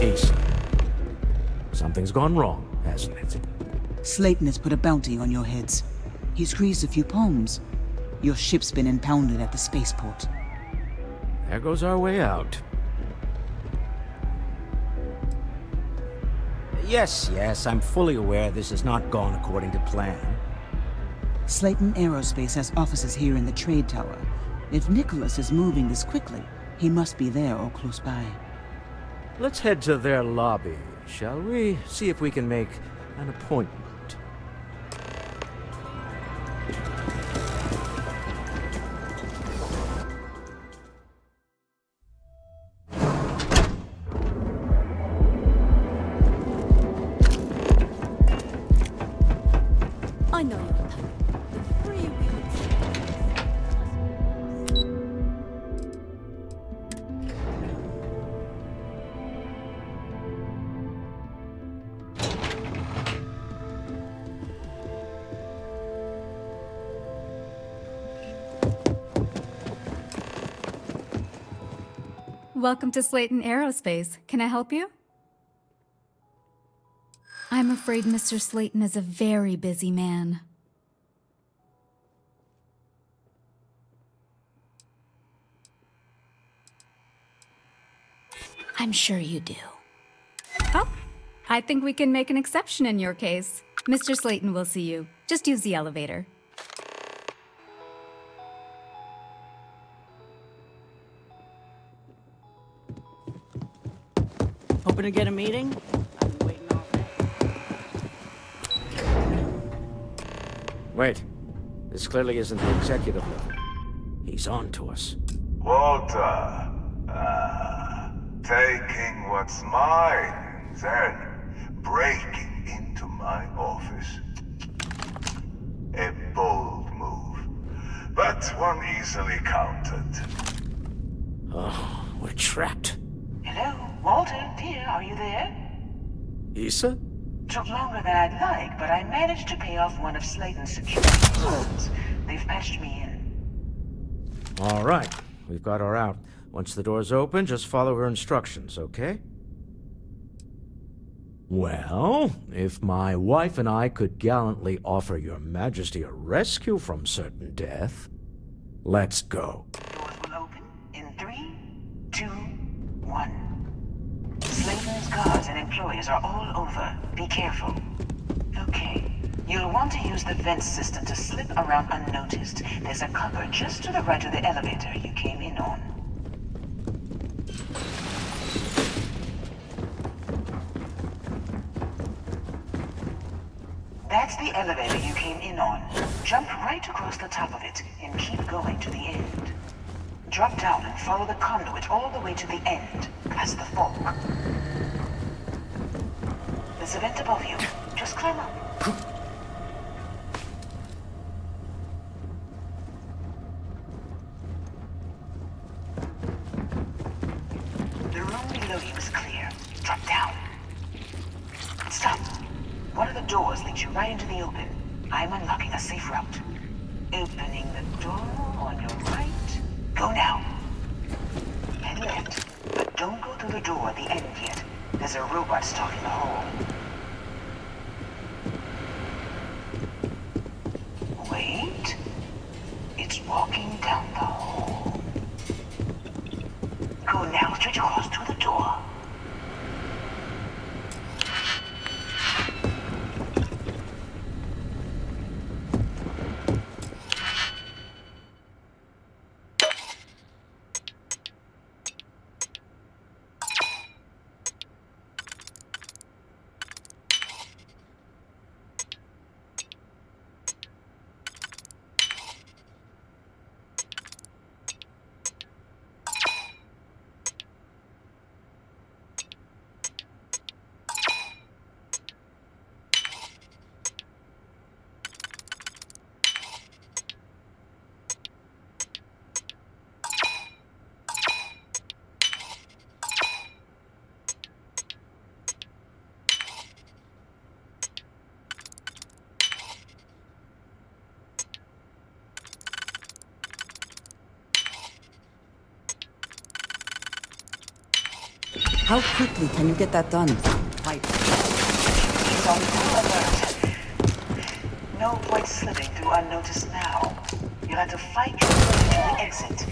Speaker 13: Ace. Something's gone wrong, hasn't it?
Speaker 17: Slayton has put a bounty on your heads. He's squeezed a few poems. Your ship's been impounded at the spaceport.
Speaker 13: There goes our way out.
Speaker 1: Yes, I'm fully aware this has not gone according to plan.
Speaker 17: Slayton Aerospace has offices here in the trade tower. If Nicholas is moving this quickly, he must be there or close by.
Speaker 13: Let's head to their lobby, shall we? See if we can make an appointment.
Speaker 12: I know you're tough. The freewheeling.
Speaker 7: Welcome to Slayton Aerospace. Can I help you? I'm afraid Mr. Slayton is a very busy man. I'm sure you do. Oh, I think we can make an exception in your case. Mr. Slayton will see you. Just use the elevator.
Speaker 22: Hoping to get a meeting? I've been waiting all day.
Speaker 13: Wait. This clearly isn't the executive level. He's on to us.
Speaker 9: Walter, taking what's mine, then breaking into my office. A bold move, but one easily countered.
Speaker 13: Oh, we're trapped.
Speaker 11: Hello, Walter, dear, are you there?
Speaker 13: Issa?
Speaker 11: Took longer than I'd like, but I managed to pay off one of Slayton's security loans. They've patched me in.
Speaker 13: All right. We've got her out. Once the door's open, just follow her instructions, okay? Well, if my wife and I could gallantly offer your majesty a rescue from certain death, let's go.
Speaker 11: Doors will open in 3, 2, 1. Slayton's guards and employees are all over. Be careful. Okay. You'll want to use the vent system to slip around unnoticed. There's a cupboard just to the right of the elevator you came in on. That's the elevator you came in on. Jump right across the top of it and keep going to the end. Drop down and follow the conduit all the way to the end, past the fork. There's a vent above you. Just climb up. The room below you is clear. Drop down. Stop. One of the doors leads you right into the open. I'm unlocking a safe route. Opening the door on your right. Go now. Head left, but don't go through the door at the end yet. There's a robot stalking the hall. Wait. It's walking down the hall. Go now, straight across to the door.
Speaker 6: How quickly can you get that done?
Speaker 11: He's on full alert. No point slipping through unnoticed now. You'll have to fight your way to the exit.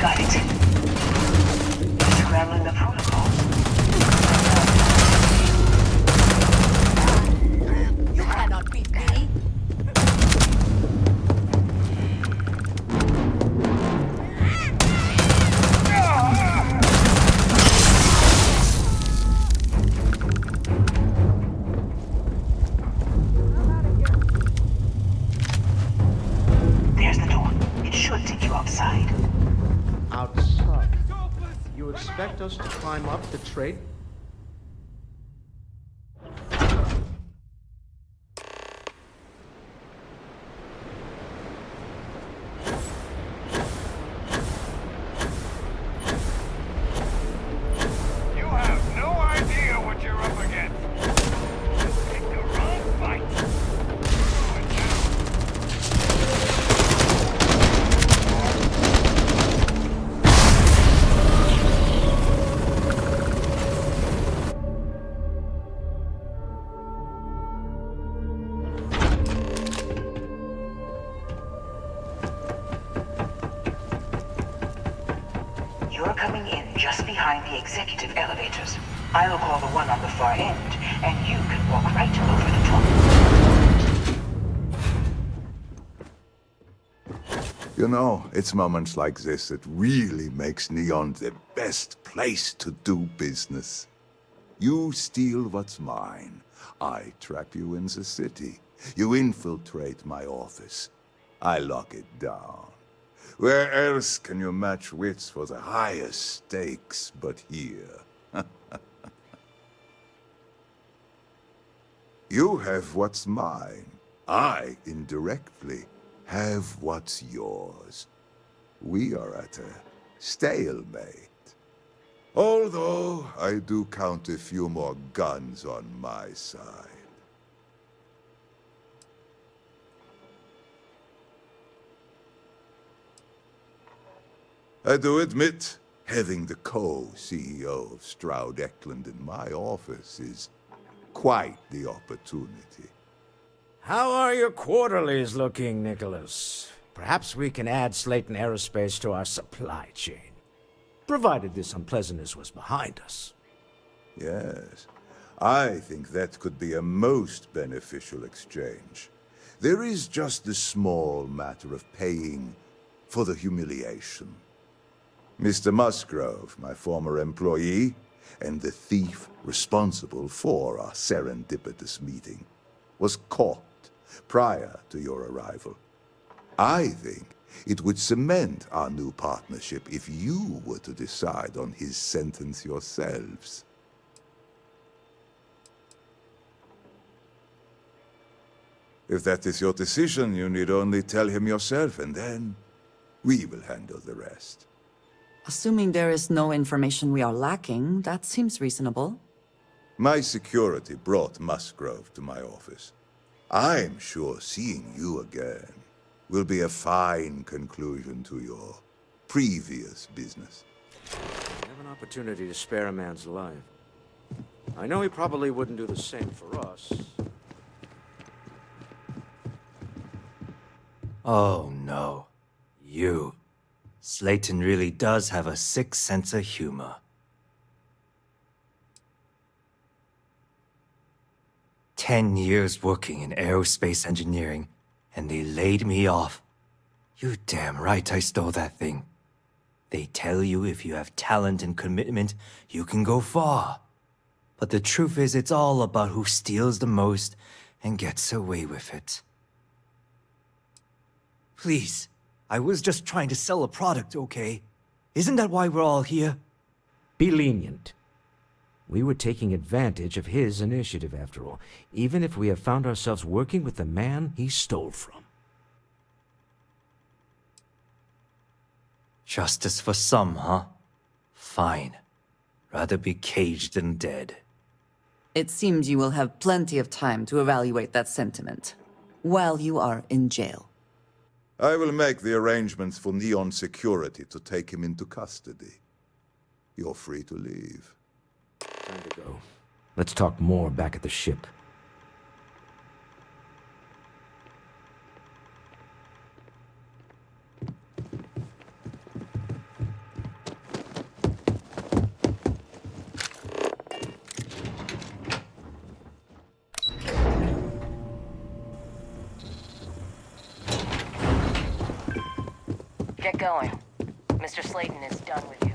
Speaker 11: Got it. Scrambling the protocols.
Speaker 12: You cannot beat me.
Speaker 11: There's the door. It should take you outside.
Speaker 1: Outside? You expect us to climb up the trade?
Speaker 9: You have no idea what you're up against. Just pick the wrong fight.
Speaker 11: You're coming in just behind the executive elevators. I'll call the one on the far end, and you can walk right over the top.
Speaker 4: You know, it's moments like this that really makes Neon the best place to do business. You steal what's mine. I trap you in the city. You infiltrate my office. I lock it down. Where else can you match wits for the highest stakes but here? You have what's mine. I, indirectly, have what's yours. We are at a stalemate. Although I do count a few more guns on my side. I do admit, having the co-CEO of Stroud Eklund in my office is quite the opportunity.
Speaker 1: How are your quarterlies looking, Nicholas? Perhaps we can add Slayton Aerospace to our supply chain, provided this unpleasantness was behind us.
Speaker 4: Yes, I think that could be a most beneficial exchange. There is just the small matter of paying for the humiliation. Mr. Musgrove, my former employee, and the thief responsible for our serendipitous meeting, was caught prior to your arrival. I think it would cement our new partnership if you were to decide on his sentence yourselves. If that is your decision, you need only tell him yourself, and then we will handle the rest.
Speaker 6: Assuming there is no information we are lacking, that seems reasonable.
Speaker 4: My security brought Musgrove to my office. I'm sure seeing you again will be a fine conclusion to your previous business.
Speaker 13: I have an opportunity to spare a man's life. I know he probably wouldn't do the same for us.
Speaker 23: Oh no. You. Slayton really does have a sick sense of humor. "10 years working in aerospace engineering, and they laid me off. You damn right I stole that thing. They tell you if you have talent and commitment, you can go far. But the truth is, it's all about who steals the most and gets away with it. Please, I was just trying to sell a product, okay? Isn't that why we're all here?"
Speaker 1: Be lenient. We were taking advantage of his initiative, after all, even if we have found ourselves working with the man he stole from.
Speaker 23: Justice for some, huh? Fine. Rather be caged than dead.
Speaker 6: It seems you will have plenty of time to evaluate that sentiment. while you are in jail.
Speaker 4: I will make the arrangements for Neon Security to take him into custody. You're free to leave.
Speaker 1: Time to go. Let's talk more back at the ship.
Speaker 3: Get going. Mr. Slayton is done with you.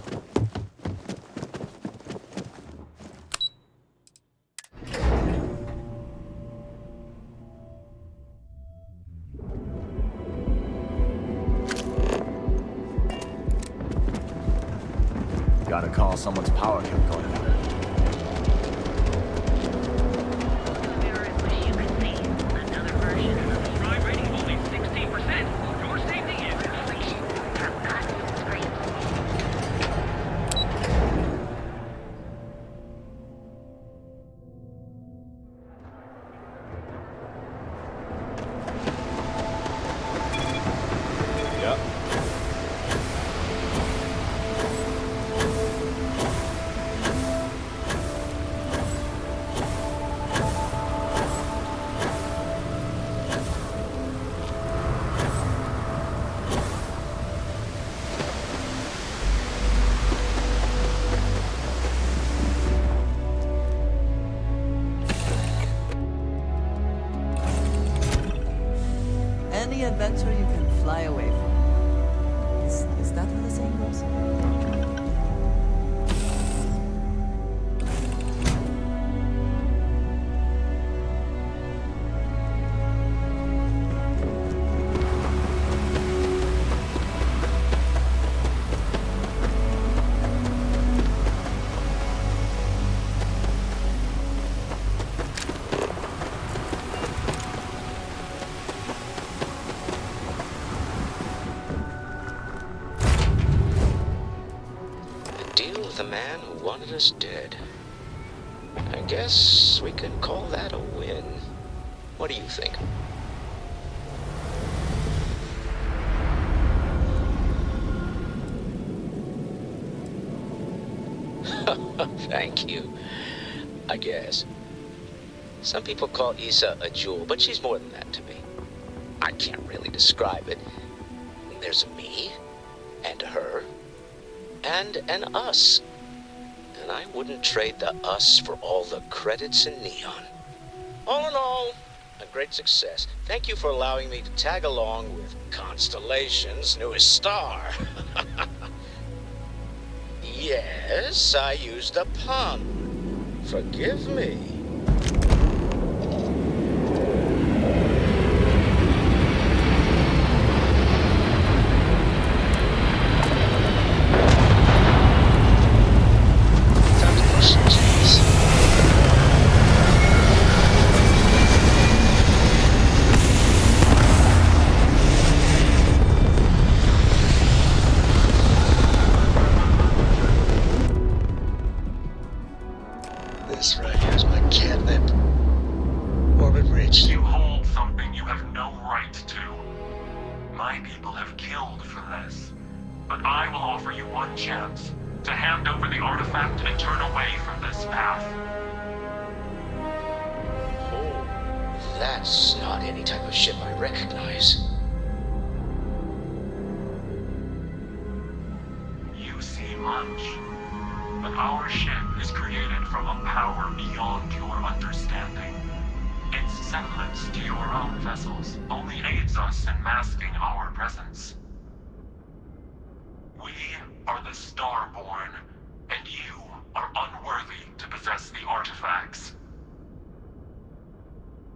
Speaker 18: Gotta call someone's power kept going out.
Speaker 6: Any adventure you can fly away from. Is that how the saying goes?
Speaker 21: The man who wanted us dead. I guess we can call that a win. What do you think? Thank you. I guess. Some people call Issa a jewel, but she's more than that to me. I can't really describe it. There's a me, and a her, and an us. And I wouldn't trade the us for all the credits in Neon. All in all, a great success. Thank you for allowing me to tag along with Constellation's newest star. Yes, I used a pun. Forgive me. This right here's my catnip. Orbit Ridge.
Speaker 5: You hold something you have no right to. My people have killed for this. But I will offer you one chance to hand over the artifact and turn away from this path.
Speaker 21: Oh, that's not any type of ship I recognize.
Speaker 5: You see much. But our ship is created from a power beyond your understanding. Its semblance to your own vessels only aids us in masking our presence. We are the Starborn, and you are unworthy to possess the artifacts.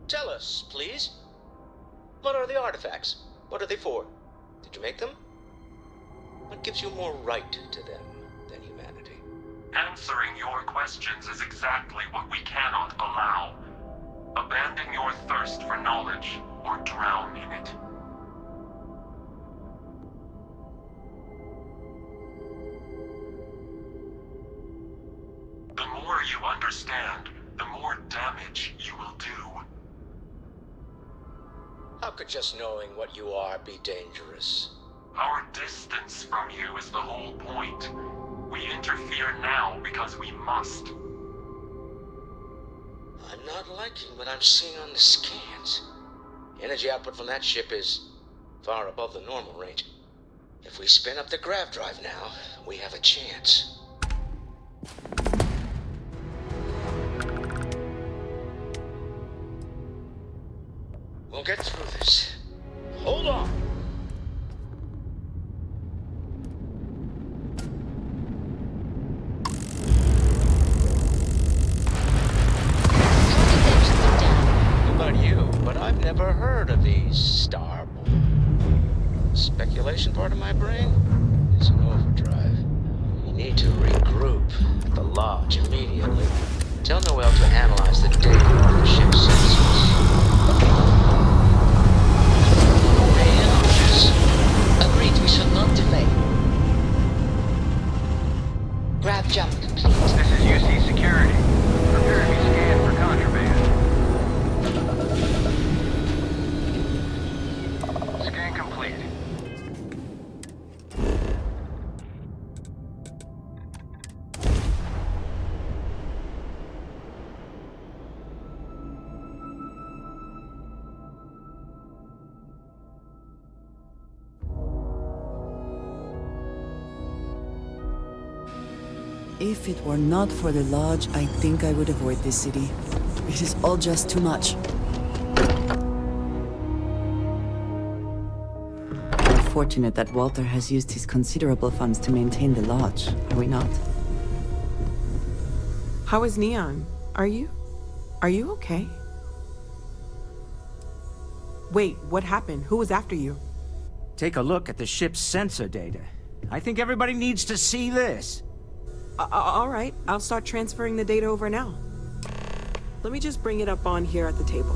Speaker 21: Tell us, please. What are the artifacts? What are they for? Did you make them? What gives you more right to them than humanity?
Speaker 5: Answering your questions is exactly what we cannot allow. Abandon your thirst for knowledge, or drown in it. The more you understand, the more damage you will do.
Speaker 21: How could just knowing what you are be dangerous?
Speaker 5: Our distance from you is the whole point. We interfere now because we must.
Speaker 21: I'm not liking what I'm seeing on the scans. Energy output from that ship is far above the normal range. If we spin up the grav drive now, we have a chance. We'll get through this. Hold on! About you, but I've never heard of these starborn. Speculation part of my brain is in overdrive. We need to regroup at the lodge immediately. Tell Noel to analyze the data off the ship's sensors.
Speaker 3: Agreed, we shall not delay. Grav jump complete.
Speaker 9: This is UC Security. Prepare to be scanned for contraband. Scan complete.
Speaker 6: If it were not for the lodge, I think I would avoid this city. It is all just too much. We're fortunate that Walter has used his considerable funds to maintain the lodge, are we not?
Speaker 10: How is Neon? Are you okay? Wait, what happened? Who was after you?
Speaker 1: Take a look at the ship's sensor data. I think everybody needs to see this.
Speaker 10: All right, I'll start transferring the data over now. Let me just bring it up on here at the table.